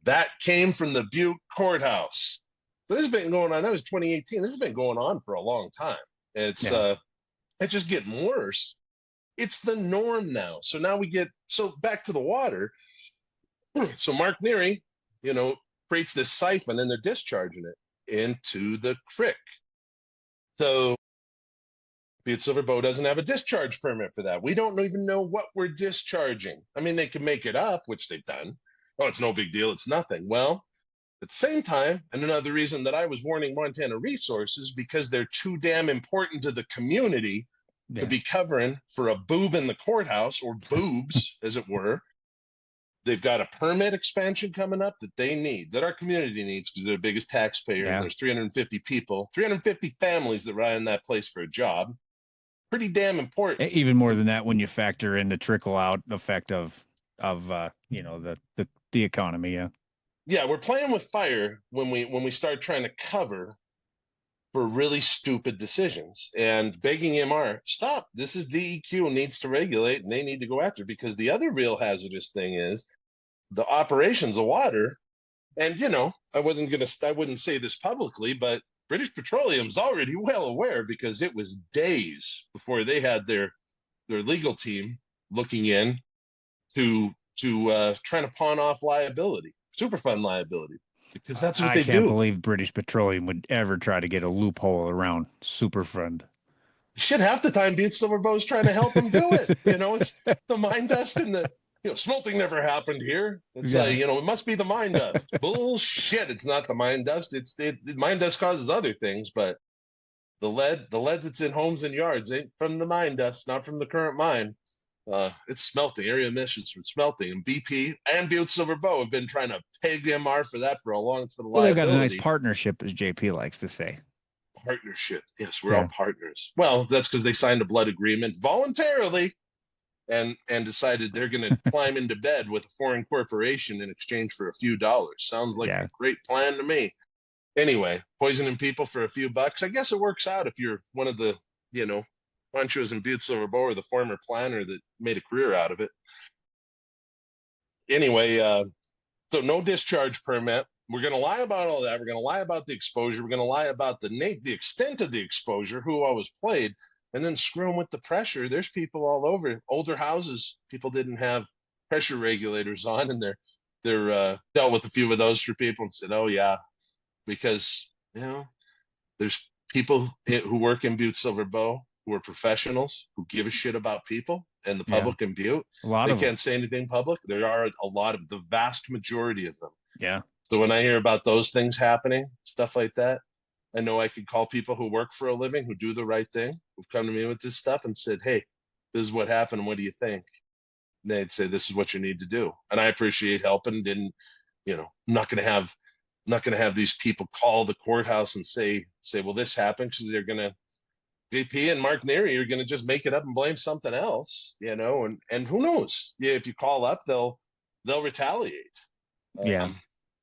That came from the Butte Courthouse. So this has been going on. That was 2018. This has been going on for a long time. It's just getting worse. It's the norm now. So now back to the water. So Mark Neary, creates this siphon and they're discharging it into the creek. So Butte-Silver Bow doesn't have a discharge permit for that. We don't even know what we're discharging. I mean, they can make it up, which they've done. Oh, it's no big deal. It's nothing. Well, at the same time, and another reason that I was warning Montana Resources, because they're too damn important to the community to Yeah. be covering for a boob in the courthouse, or boobs, as it were. They've got a permit expansion coming up that they need, that our community needs, because they're the biggest taxpayer. And Yeah. there's 350 people, 350 families that rely on that place for a job. Pretty damn important. Even more than that when you factor in the trickle out effect of the economy. Yeah. Yeah, we're playing with fire when we start trying to cover for really stupid decisions and begging MR, stop. This is DEQ needs to regulate and they need to go after, because the other real hazardous thing is the operations of water. And I wouldn't say this publicly, but British Petroleum's already well aware, because it was days before they had their legal team looking in to trying to pawn off liability, Superfund liability, because that's what I they can't do. believe British Petroleum would ever try to get a loophole around Superfund. Shit, half the time Butte-Silver Bow is trying to help them do it. It's the mine dust and the smelting never happened here. It's Yeah. like, it must be the mine dust. Bullshit. It's not the mine dust. The mine dust causes other things, but the lead that's in homes and yards ain't from the mine dust, not from the current mine. It's smelting, area emissions from smelting, and BP and Butte-Silver Bow have been trying to peg MR for that for the Well, they've got a nice liability. partnership, as JP likes to say. Partnership. Yes, we're all partners. Well, that's because they signed a blood agreement voluntarily and decided they're going to climb into bed with a foreign corporation in exchange for a few dollars. Sounds like a great plan to me. Anyway, poisoning people for a few bucks. I guess it works out if you're one of the, Panchos in Butte-Silver Bow, or the former planner that made a career out of it. Anyway, so no discharge permit. We're going to lie about all that. We're going to lie about the exposure. We're going to lie about the extent of the exposure, who always played, and then screw them with the pressure. There's people all over. Older houses, people didn't have pressure regulators on, and they're dealt with a few of those for people and said, oh yeah, because there's people who work in Butte-Silver Bow who are professionals who give a shit about people and the public in Butte. They can't say anything public. There are a lot of the vast majority of them. Yeah. So when I hear about those things happening, stuff like that, I know I could call people who work for a living, who do the right thing, who've come to me with this stuff and said, hey, this is what happened. What do you think? And they'd say, this is what you need to do. And I appreciate helping. I'm not going to have these people call the courthouse and say, well, this happened, because they're going to, JP and Mark Neary are going to just make it up and blame something else, and who knows? Yeah, if you call up, they'll retaliate. Yeah.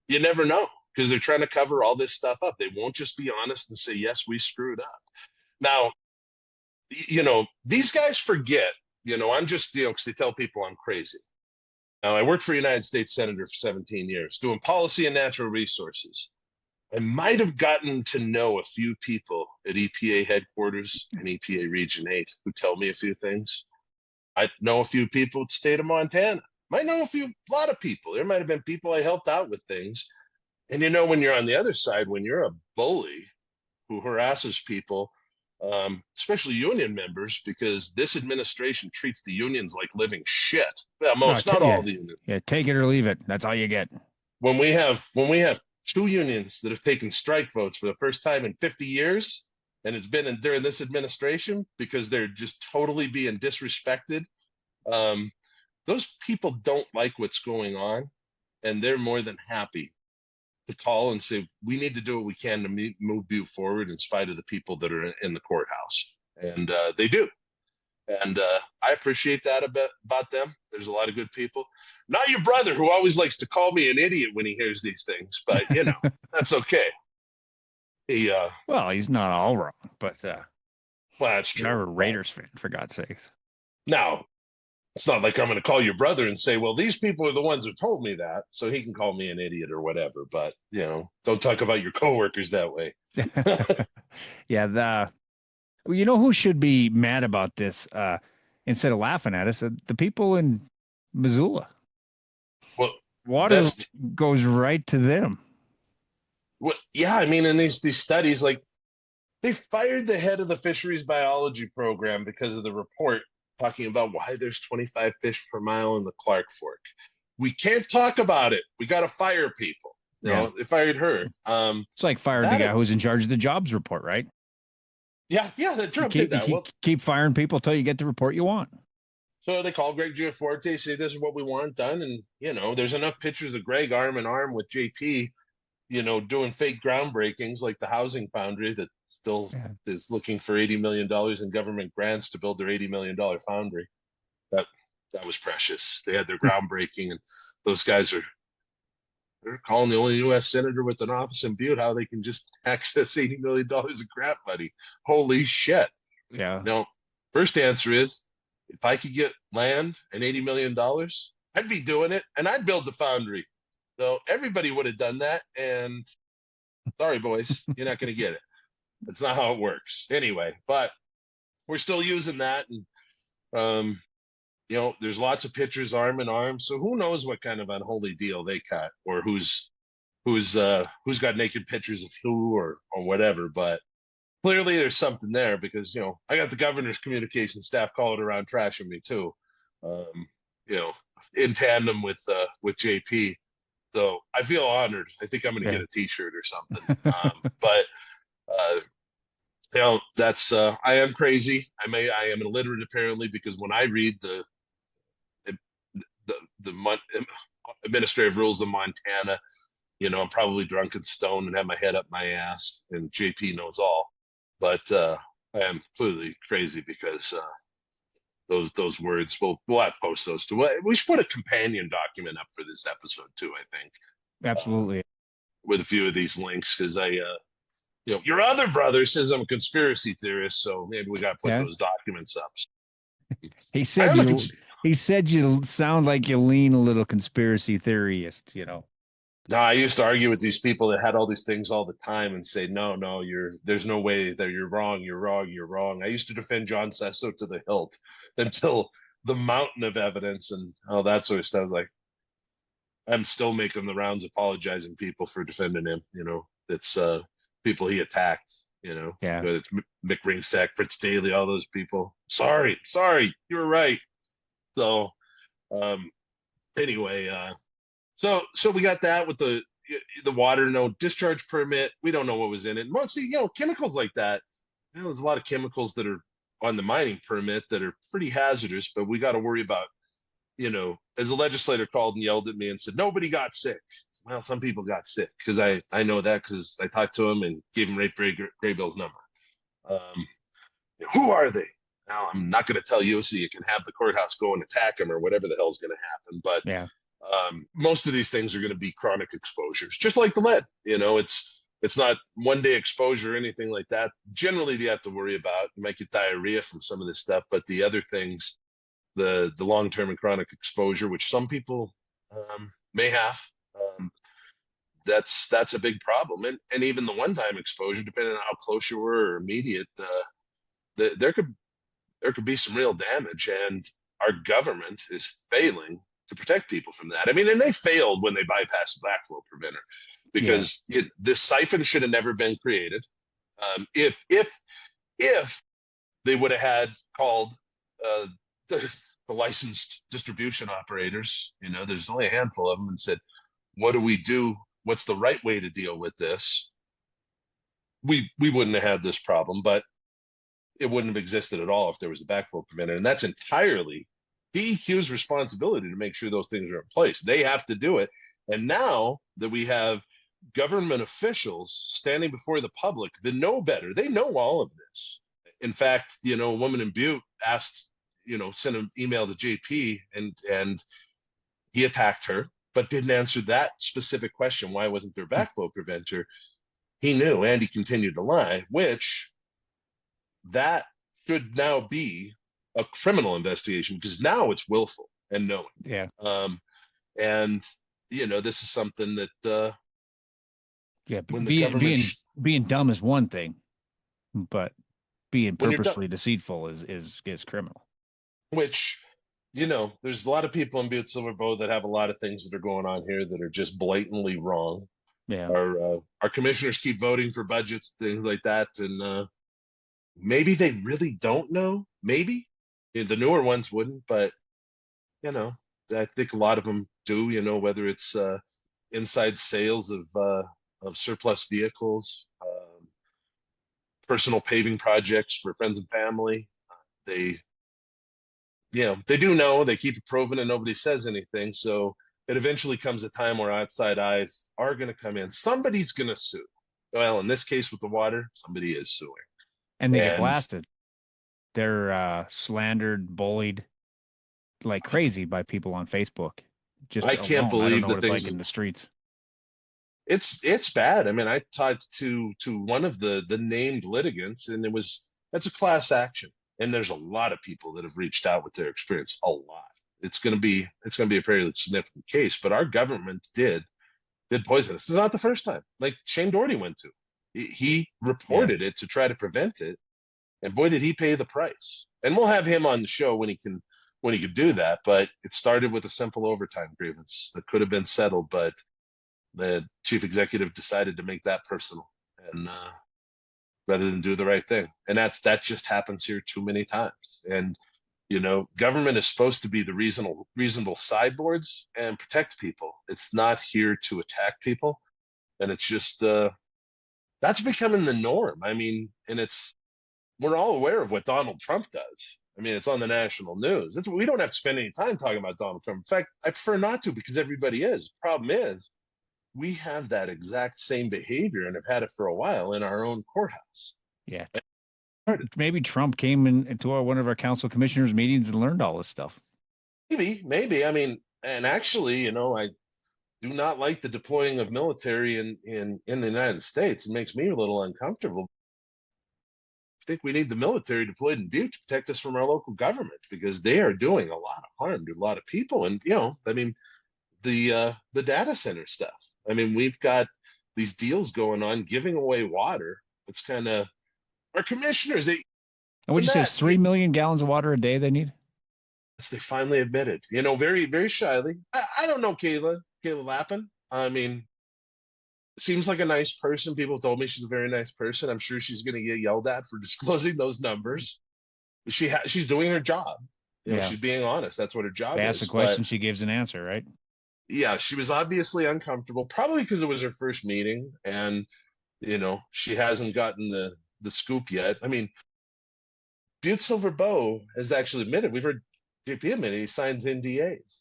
You never know, because they're trying to cover all this stuff up. They won't just be honest and say, yes, we screwed up. Now, these guys forget, I'm just, because they tell people I'm crazy. Now, I worked for a United States Senator for 17 years, doing policy and natural resources. I might have gotten to know a few people at EPA headquarters and EPA Region 8 who tell me a few things. I know a few people at the state of Montana. Might know a lot of people. There might have been people I helped out with things. And when you're on the other side, when you're a bully who harasses people, especially union members, because this administration treats the unions like living shit. Well, not all the unions. Yeah, take it or leave it. That's all you get. When we have two unions that have taken strike votes for the first time in 50 years, and it's been during this administration, because they're just totally being disrespected. Those people don't like what's going on, and they're more than happy to call and say, we need to do what we can to move Butte forward in spite of the people that are in the courthouse. And they do. And I appreciate that about them. There's a lot of good people. Not your brother, who always likes to call me an idiot when he hears these things, but that's okay. Well, he's not all wrong, but well, that's true. You're a Raiders fan, for God's sakes. Now, it's not like I'm going to call your brother and say, well, these people are the ones who told me that, so he can call me an idiot or whatever. But, don't talk about your coworkers that way. Yeah. You know who should be mad about this instead of laughing at us? The people in Missoula. Well, water goes right to them. Well, yeah, I mean, in these studies, like They fired the head of the fisheries biology program because of the report talking about why there's 25 fish per mile in the Clark Fork. We can't talk about it. We got to fire people. Yeah. They fired her. It's like firing the guy That, who's in charge of the jobs report, right? yeah, that You Trump did keep that. Well, keep firing people till you get the report you want. so they call Greg Giaforte, say this is what we want done, and there's enough pictures of Greg arm in arm with JP, doing fake groundbreakings like the housing foundry that still Yeah. is looking for $80 million in government grants to build their $80 million foundry. That that was precious. They had their groundbreaking, and those guys they're calling the only U.S. senator with an office in Butte how they can just access $80 million of grant money. Holy shit! Yeah. Now, first answer is, if I could get land and $80 million, I'd be doing it, and I'd build the foundry. So everybody would have done that, and sorry, boys, you're not going to get it. That's not how it works. Anyway, but we're still using that, and there's lots of pictures arm in arm. So who knows what kind of unholy deal they cut, or who's got naked pictures of who, or whatever. But clearly there's something there, because I got the governor's communication staff calling around trashing me too, you know, in tandem with JP. So I feel honored. I think I'm going to Yeah. get a T-shirt or something. But that's I am crazy. I am illiterate apparently, because when I read the administrative rules of Montana, I'm probably drunk and stoned and have my head up my ass, and JP knows all. But I am clearly crazy, because those words, we'll have to post those too. We should put a companion document up for this episode too, I think, Absolutely. with a few of these links, because your other brother says I'm a conspiracy theorist, so maybe we got to put Yeah. those documents up. He I said am a you he said you sound like you lean a little conspiracy theorist. No, I used to argue with these people that had all these things all the time and say, no, there's no way that you're wrong, you're wrong, you're wrong. I used to defend John Sesso to the hilt until the mountain of evidence and all that sort of stuff. I was like, I'm still making the rounds apologizing people for defending him. It's people he attacked, Yeah. whether it's Mick Ringsack, Fritz Daly, all those people. Sorry, you were right. So anyway, so we got that with the water, no discharge permit. We don't know what was in it. Mostly, chemicals like that. There's a lot of chemicals that are on the mining permit that are pretty hazardous, but we got to worry about, as a legislator called and yelled at me and said, nobody got sick. Well, some people got sick, because I know that, because I talked to him and gave him Rafe Graybill's number. Who are they? Now, I'm not going to tell you, so you can have the courthouse go and attack him or whatever the hell's going to happen. But Yeah. most of these things are going to be chronic exposures, just like the lead. It's not one day exposure or anything like that. Generally, you have to worry about, you might get diarrhea from some of this stuff, but the other things, the long-term and chronic exposure, which some people may have, that's a big problem. And even the one-time exposure, depending on how close you were or immediate, there could be some real damage, and our government is failing to protect people from that. I mean, and they failed when they bypassed the backflow preventer, because this siphon should have never been created. If they would have had called the licensed distribution operators, there's only a handful of them, and said, what do we do? What's the right way to deal with this? We wouldn't have had this problem, but it wouldn't have existed at all if there was a backflow preventer. And that's entirely DEQ's responsibility to make sure those things are in place. They have to do it. And now that we have government officials standing before the public that know better, they know all of this. In fact, a woman in Butte asked, sent an email to JP, and he attacked her, but didn't answer that specific question. Why wasn't there backflow preventer? He knew, and he continued to lie, which that should now be a criminal investigation, because now it's willful and knowing. Yeah. And this is something that Yeah. when the government Being dumb is one thing, but being when you're purposely deceitful is criminal. which there's a lot of people in Butte-Silver Bow that have a lot of things that are going on here that are just blatantly wrong. Yeah. Our commissioners keep voting for budgets, things like that, and maybe they really don't know. Maybe the newer ones wouldn't, but you know, I think a lot of them do. You know, whether it's inside sales of surplus vehicles, personal paving projects for friends and family. They, they do know. They keep it proven, and nobody says anything. So it eventually comes a time where outside eyes are going to come in. Somebody's going to sue. Well, in this case with the water, somebody is suing, And they get and blasted. They're slandered, bullied like crazy by people on Facebook. Just I can't alone. I don't believe know the what it's things. like in the streets. It's bad. I mean, I talked to one of the named litigants, and that's a class action, and there's a lot of people that have reached out with their experience. A lot. It's gonna be a fairly significant case, but our government did poison us. This is not the first time. Like Shane Doherty went to. He Yeah. reported it to try to prevent it, and boy, did he pay the price. And we'll have him on the show when he could do that. But it started with a simple overtime grievance that could have been settled, but the chief executive decided to make that personal, and rather than do the right thing. And that just happens here too many times. And government is supposed to be the reasonable sideboards and protect people. It's not here to attack people, and it's just that's becoming the norm. I mean, and we're all aware of what Donald Trump does. I mean, it's on the national news. We don't have to spend any time talking about Donald Trump. In fact, I prefer not to, because everybody is. The problem is, we have that exact same behavior and have had it for a while in our own courthouse. Yeah. Maybe Trump came into one of our council commissioners meetings and learned all this stuff. Maybe. I mean, and actually, I do not like the deploying of military in the United States. It makes me a little uncomfortable. I think we need the military deployed in Butte to protect us from our local government, because they are doing a lot of harm to a lot of people. And I mean, the data center stuff. I mean, we've got these deals going on, giving away water. It's kind of our commissioners. And what'd you say? It's 3 million gallons of water a day they need? They finally admitted, very, very shyly. I don't know Kayla Lappin. I mean, seems like a nice person. People told me she's a very nice person. I'm sure she's going to get yelled at for disclosing those numbers. She's doing her job. Yeah. She's being honest. That's what her job They is. ask a question, she gives an answer, right? Yeah, she was obviously uncomfortable, probably because it was her first meeting, and she hasn't gotten the scoop yet. I mean, Butte-Silver Bow has actually admitted, we've heard JP admit he signs NDAs.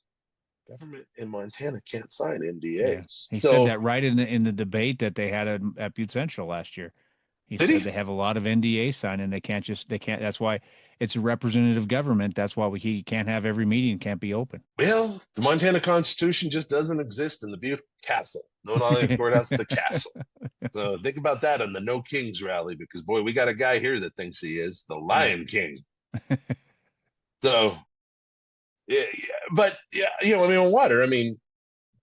Government in Montana can't sign NDAs. Yeah. He said that right in the debate that they had at Butte Central last year. He said they have a lot of NDA signed, and they can't. That's why it's a representative government. That's why he can't have every meeting, can't be open. Well, the Montana Constitution just doesn't exist in the Butte Castle. Not only the courthouse, the castle. So think about that on the No Kings rally, because boy, we got a guy here that thinks he is the Lion King. So, yeah, but I mean, water. I mean,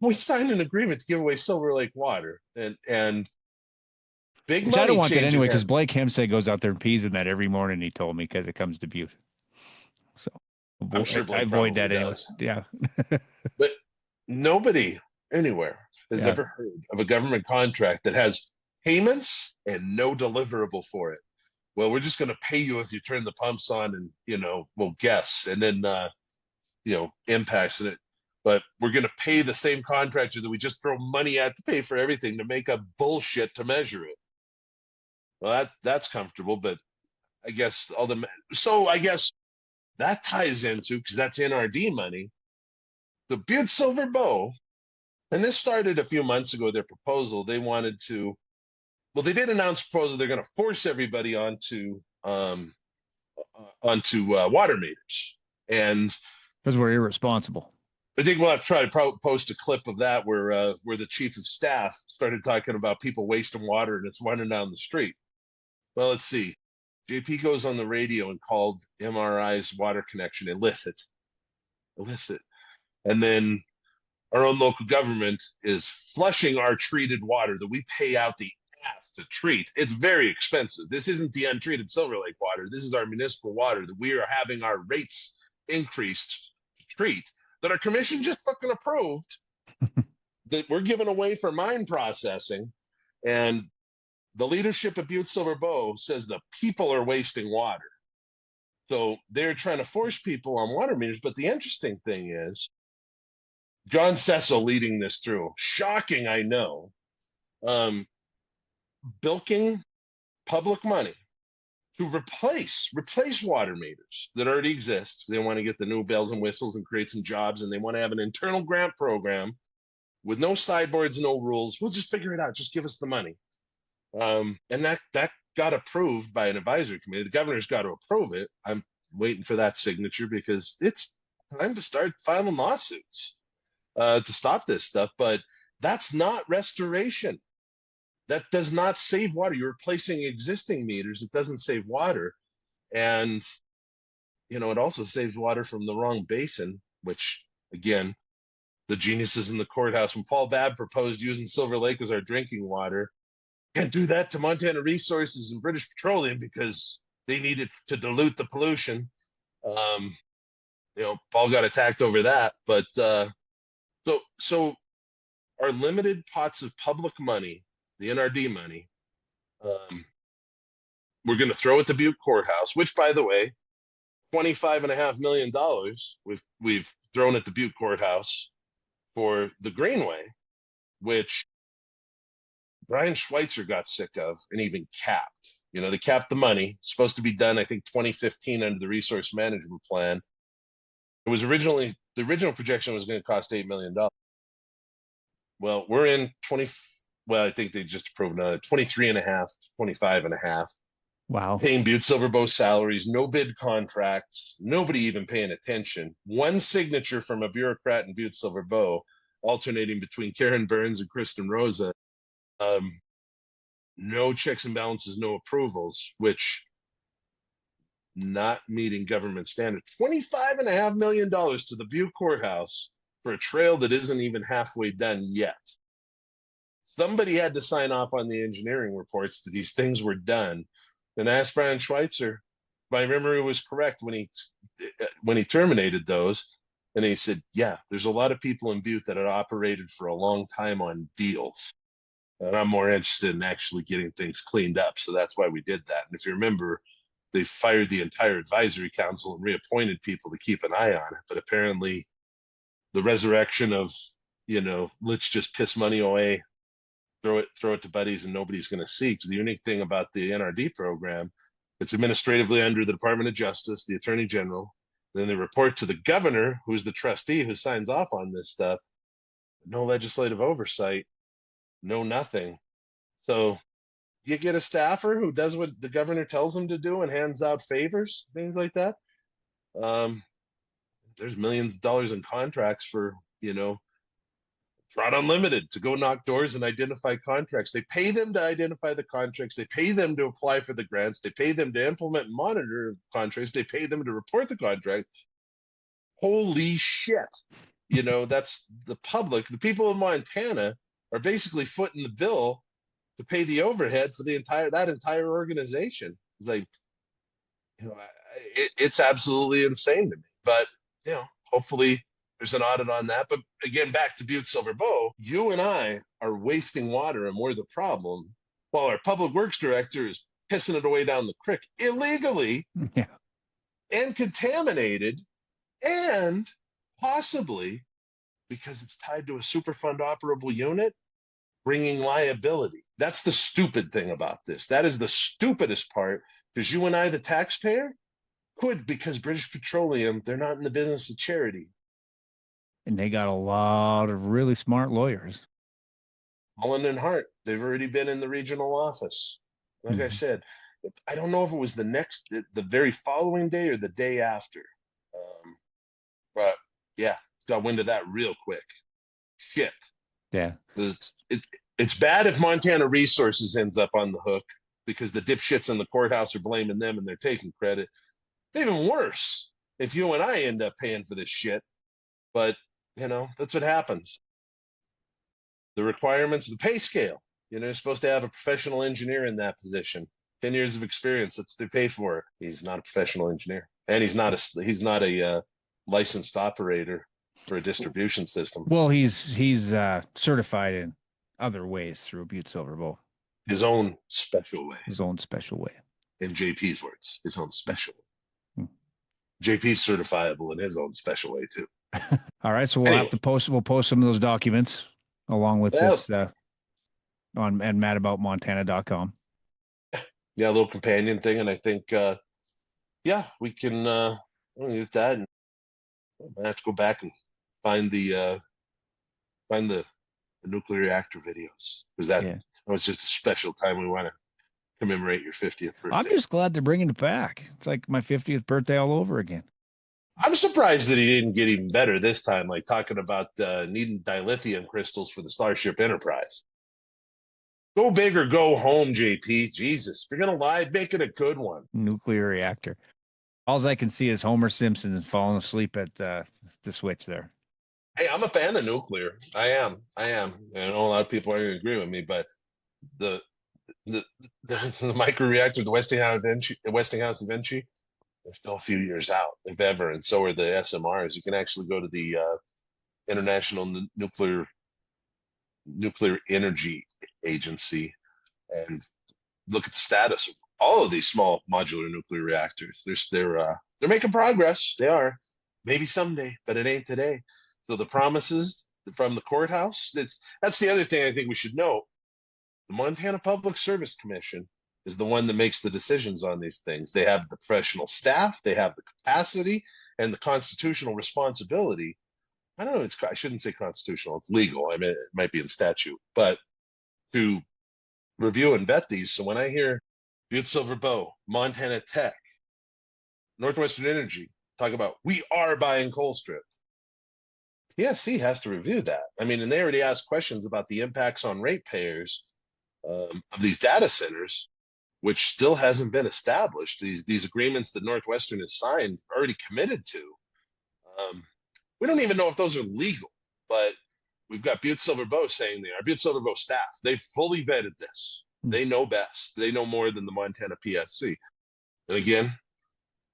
we signed an agreement to give away Silver Lake water, and big Which money. I don't want that anyway, because Blake Hemsey goes out there and pees in that every morning. He told me, because it comes to Butte. So I'm sure I avoid that anyway. Yeah. But nobody anywhere has ever heard of a government contract that has payments and no deliverable for it. Well, we're just going to pay you if you turn the pumps on, and we'll guess, and then impacts in it. But we're going to pay the same contractor that we just throw money at to pay for everything to make up bullshit to measure it. Well, that's comfortable, but I guess I guess that ties into, because that's NRD money, the Butte-Silver Bow. And this started a few months ago, their proposal. They wanted to, well, they did announce a proposal. They're going to force everybody onto water meters. And because we're irresponsible. I think we'll have to try to post a clip of that where the chief of staff started talking about people wasting water and it's running down the street. Well, let's see. JP goes on the radio and called MRI's water connection illicit. And then our own local government is flushing our treated water that we pay out the ass to treat. It's very expensive. This isn't the untreated Silver Lake water. This is our municipal water that we are having our rates increased to treat, that our commission just fucking approved. that we're giving away for mine processing, and the leadership of Butte-Silver Bow says the people are wasting water. So they're trying to force people on water meters. But the interesting thing is, John Cecil leading this through, shocking, I know, bilking public money to replace water meters that already exist. They want to get the new bells and whistles and create some jobs, and they want to have an internal grant program with no sideboards, no rules. We'll just figure it out. Just give us the money. And that got approved by an advisory committee. The governor's got to approve it. I'm waiting for that signature because it's time to start filing lawsuits to stop this stuff. But that's not restoration. That does not save water. You're replacing existing meters. It doesn't save water. And, it also saves water from the wrong basin, which, again, the geniuses in the courthouse, when Paul Babb proposed using Silver Lake as our drinking water, can't do that to Montana Resources and British Petroleum because they needed to dilute the pollution. Paul got attacked over that. But so our limited pots of public money, the NRD money, we're going to throw at the Butte Courthouse, which, by the way, $25.5 million we've thrown at the Butte Courthouse for the Greenway, which Brian Schweitzer got sick of and even capped. They capped the money. It's supposed to be done, I think, 2015 under the resource management plan. It was the original projection was going to cost $8 million. Well, we're in I think they just approved another 23.5, 25.5. Wow. Paying Butte-Silver Bow salaries, no bid contracts, nobody even paying attention. One signature from a bureaucrat in Butte-Silver Bow, alternating between Karen Burns and Kristen Rosa. No checks and balances, no approvals, which not meeting government standard. $25.5 million to the Butte Courthouse for a trail that isn't even halfway done yet. Somebody had to sign off on the engineering reports that these things were done. And I asked Brian Schweitzer, my memory was correct when he terminated those. And he said, yeah, there's a lot of people in Butte that had operated for a long time on deals. And I'm more interested in actually getting things cleaned up. So that's why we did that. And if you remember, they fired the entire advisory council and reappointed people to keep an eye on it. But apparently the resurrection of, let's just piss money away, throw it to buddies and nobody's going to see. Because the unique thing about the NRD program, it's administratively under the Department of Justice, the Attorney General. Then they report to the governor, who's the trustee who signs off on this stuff. No legislative oversight, no nothing. So you get a staffer who does what the governor tells him to do and hands out favors, things like that. There's millions of dollars in contracts for, Drought Unlimited to go knock doors and identify contracts. They pay them to identify the contracts. They pay them to apply for the grants. They pay them to implement and monitor contracts. They pay them to report the contract. Holy shit. That's the public. The people of Montana are basically footing the bill to pay the overhead for that entire organization. It's absolutely insane to me. But hopefully there's an audit on that. But again, back to Butte-Silver Bow, you and I are wasting water, and we're the problem, while our public works director is pissing it away down the creek illegally, and contaminated, and possibly, because it's tied to a Superfund operable unit, bringing liability. That's the stupid thing about this. That is the stupidest part, because you and I, the taxpayer, could, because British Petroleum, they're not in the business of charity. And they got a lot of really smart lawyers. Holland and Hart, they've already been in the regional office. Like I said, I don't know if it was the very following day or the day after. But yeah, got wind of that real quick. Shit. Yeah. It's bad if Montana Resources ends up on the hook because the dipshits in the courthouse are blaming them and they're taking credit. It's even worse if you and I end up paying for this shit. But, that's what happens. The requirements, the pay scale, you're supposed to have a professional engineer in that position. 10 years of experience, that's what they pay for. He's not a professional engineer. And he's not a licensed operator. for a distribution system. Well, he's certified in other ways through Butte-Silver Bow. His own special way. His own special way. In JP's words, his own special way. Hmm. JP's certifiable in his own special way too. All right, so we'll have to post. We'll post some of those documents along with this on and madaboutmontana.com. Yeah, a little companion thing, and I think we can get that. And I have to go back and find the nuclear reactor videos, because that was just a special time. We want to commemorate your 50th birthday. I'm just glad they're bringing it back. It's like my 50th birthday all over again. I'm surprised that he didn't get even better this time, like talking about needing dilithium crystals for the Starship Enterprise. Go big or go home, JP. Jesus, if you're going to lie, make it a good one. Nuclear reactor. All I can see is Homer Simpson falling asleep at the switch there. Hey, I'm a fan of nuclear. I am. I know a lot of people aren't going to agree with me, but the microreactor, the Westinghouse da Vinci, they're still a few years out, if ever, and so are the SMRs. You can actually go to the International Nuclear Energy Agency and look at the status of all of these small modular nuclear reactors. They're making progress. They are. Maybe someday, but it ain't today. So the promises from the courthouse, that's the other thing I think we should know. The Montana Public Service Commission is the one that makes the decisions on these things. They have the professional staff, they have the capacity and the constitutional responsibility. I don't know, I shouldn't say constitutional, it's legal. I mean, it might be in statute, but to review and vet these. So when I hear Butte-Silver Bow, Montana Tech, Northwestern Energy talk about, we are buying Colstrip, PSC has to review that. I mean, and they already asked questions about the impacts on ratepayers of these data centers, which still hasn't been established. These agreements that Northwestern has signed, already committed to. We don't even know if those are legal, but we've got Butte-Silver Bow saying they are. Butte-Silver Bow staff, they've fully vetted this. They know best. They know more than the Montana PSC. And again,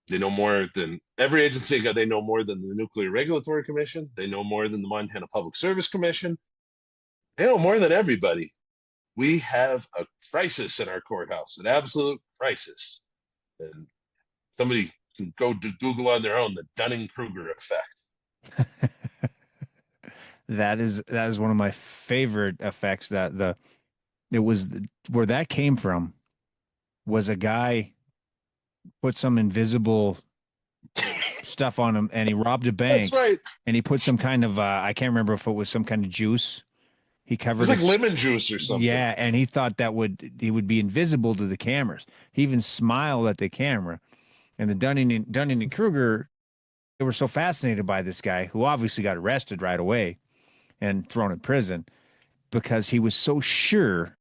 they know more than every agency. They know more than the Nuclear Regulatory Commission. They know more than the Montana Public Service Commission. They know more than everybody. We have a crisis in our courthouse, an absolute crisis. And somebody can go to Google on their own, the Dunning-Kruger effect. That is one of my favorite effects. Where that came from was a guy put some invisible stuff on him and he robbed a bank. That's right. And he put some kind of I can't remember if it was some kind of juice. He covered it was like lemon juice or something. Yeah, and he thought he would be invisible to the cameras. He even smiled at the camera. And the Dunning and Kruger, they were so fascinated by this guy, who obviously got arrested right away and thrown in prison, because he was so sure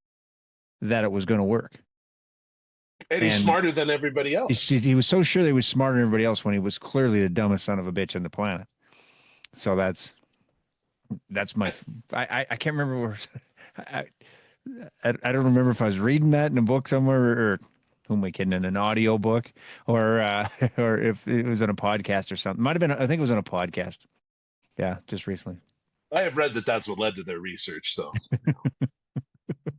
that it was going to work. And he's smarter than everybody else. He was so sure that he was smarter than everybody else when he was clearly the dumbest son of a bitch on the planet. So that's my. I can't remember where. I don't remember if I was reading that in a book somewhere, or who am I kidding, in an audio book, or if it was on a podcast or something. Might have been. I think it was on a podcast. Yeah, just recently. I have read that that's what led to their research. So,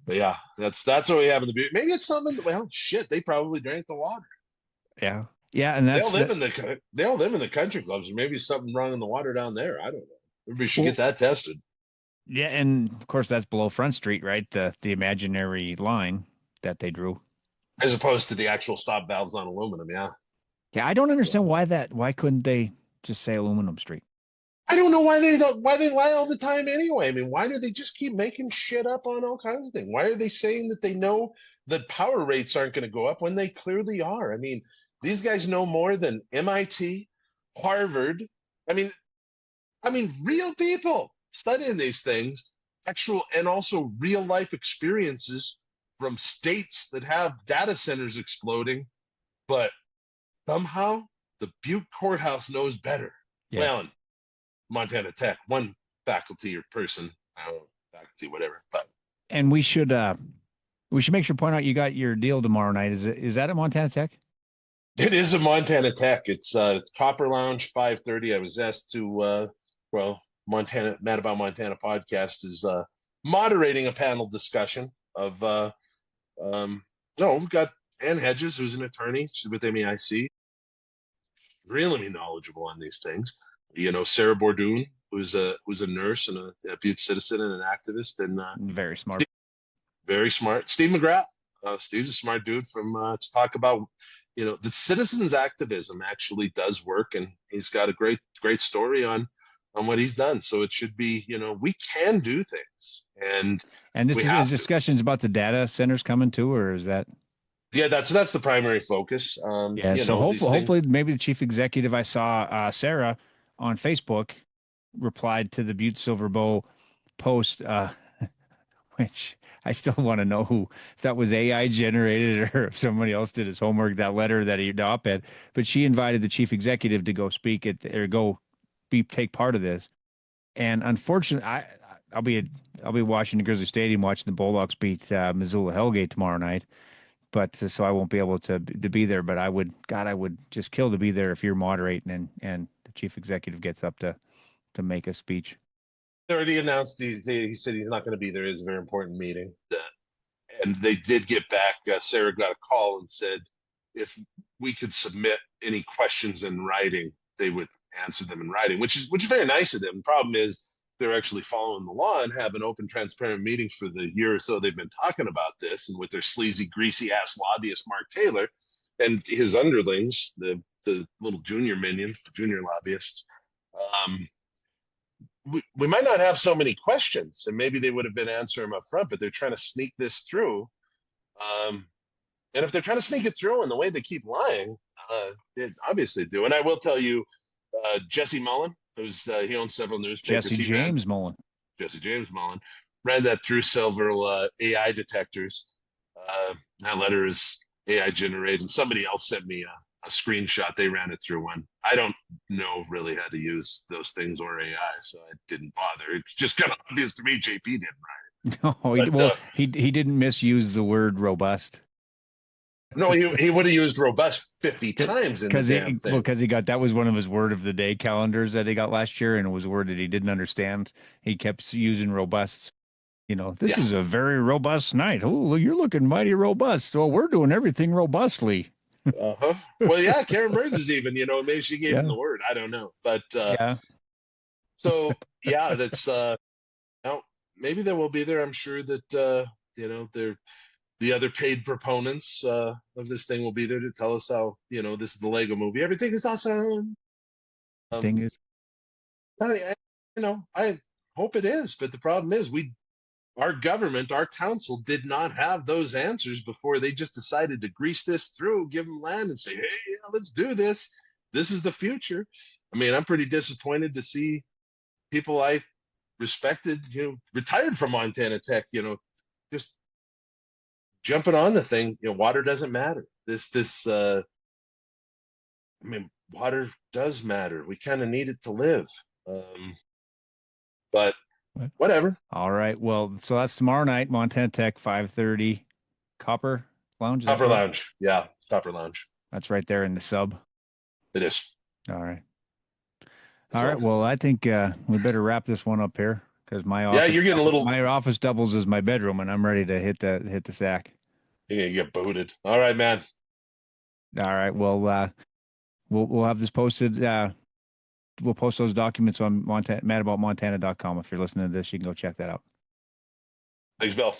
but yeah, that's what we have in the Butte. Maybe it's something. Well, shit, they probably drank the water. Yeah, and that's they all live in the country clubs. Or maybe something wrong in the water down there. I don't know. Everybody should get that tested. Yeah, and of course that's below Front Street, right? The imaginary line that they drew, as opposed to the actual stop valves on aluminum. Yeah. Yeah, I don't understand why couldn't they just say Aluminum Street? I don't know why they lie all the time anyway. I mean, why do they just keep making shit up on all kinds of things? Why are they saying that they know that power rates aren't going to go up when they clearly are? I mean, these guys know more than MIT, Harvard. I mean, real people studying these things, actual and also real life experiences from states that have data centers exploding, but somehow the Butte courthouse knows better. Yeah. Well, Montana Tech, one faculty or person, I don't know, faculty, whatever. And we should make sure to point out you got your deal tomorrow night. Is that at Montana Tech? It is a Montana Tech. It's Copper Lounge, 5:30. I was asked to well, Montana Mad About Montana podcast is moderating a panel discussion of no, we've got Ann Hedges, who's an attorney. She's with MEIC, really knowledgeable on these things. Sarah Bordoon, who's a nurse and a Butte citizen and an activist, and Very smart. very smart. Steve McGrath. Steve's a smart dude from to talk about, the citizens activism actually does work, and he's got a great story on what he's done. So it should be, we can do things, and this we is have to. discussions about the data centers coming too, or is that? Yeah, that's the primary focus. Yeah. So hopefully, maybe the chief executive, I saw Sarah on Facebook replied to the Butte-Silver Bow post, which I still want to know if that was AI generated or if somebody else did his homework, that letter that the op-ed. But she invited the chief executive to go speak at or take part of this. And unfortunately, I'll be watching the Grizzly Stadium, watching the Bulldogs beat Missoula Hellgate tomorrow night. But so I won't be able to be there. But I would just kill to be there if you're moderating and the chief executive gets up to make a speech. They already announced he said he's not going to be there. It's a very important meeting, and they did get back. Sarah got a call and said if we could submit any questions in writing, they would answer them in writing, which is very nice of them. The problem is they're actually following the law and having open, transparent meetings for the year or so they've been talking about this, and with their sleazy, greasy ass lobbyist Mark Taylor and his underlings, the little junior minions, the junior lobbyists. We might not have so many questions, and maybe they would have been answering them up front, but they're trying to sneak this through. And if they're trying to sneak it through in the way they keep lying, it obviously do. And I will tell you, Jesse Mullen, he owns several newspapers. Jesse James Mullen ran that through several AI detectors. That letter is AI generated, and somebody else sent me a screenshot. They ran it through one. I don't know really how to use those things or AI, so I didn't bother. It's just kind of obvious to me JP didn't write it. No, he didn't misuse the word robust. No, he would have used robust 50 times in the damn thing. Because that was one of his word of the day calendars that he got last year, and it was a word that he didn't understand. He kept using robust. This is a very robust night. Oh, you're looking mighty robust. Well, we're doing everything robustly. Uh-huh. Well, yeah, Karen Burns is even, maybe she gave him the word. I don't know. But so yeah, that's maybe they will be there. I'm sure that the other paid proponents of this thing will be there to tell us how, this is the Lego movie. Everything is awesome. Thing is, I hope it is, but the problem is our government, our council did not have those answers before they just decided to grease this through, give them land and say, hey, yeah, let's do this. This is the future. I mean, I'm pretty disappointed to see people I respected, retired from Montana Tech, just jumping on the thing. Water doesn't matter. Water does matter. We kind of need it to live. But whatever. All right. Well, so that's tomorrow night, Montana Tech, 5:30, Copper Lounge. Copper Lounge. Yeah, Copper Lounge. That's right there in the sub. It is. All right. All right. Well, I think we better wrap this one up here because my office. Yeah, you're getting a little. My office doubles as my bedroom, and I'm ready to hit the sack. You're gonna get booted. All right, man. All right. Well, we'll have this posted. We'll post those documents on madaboutmontana.com. If you're listening to this, you can go check that out. Thanks, Bill.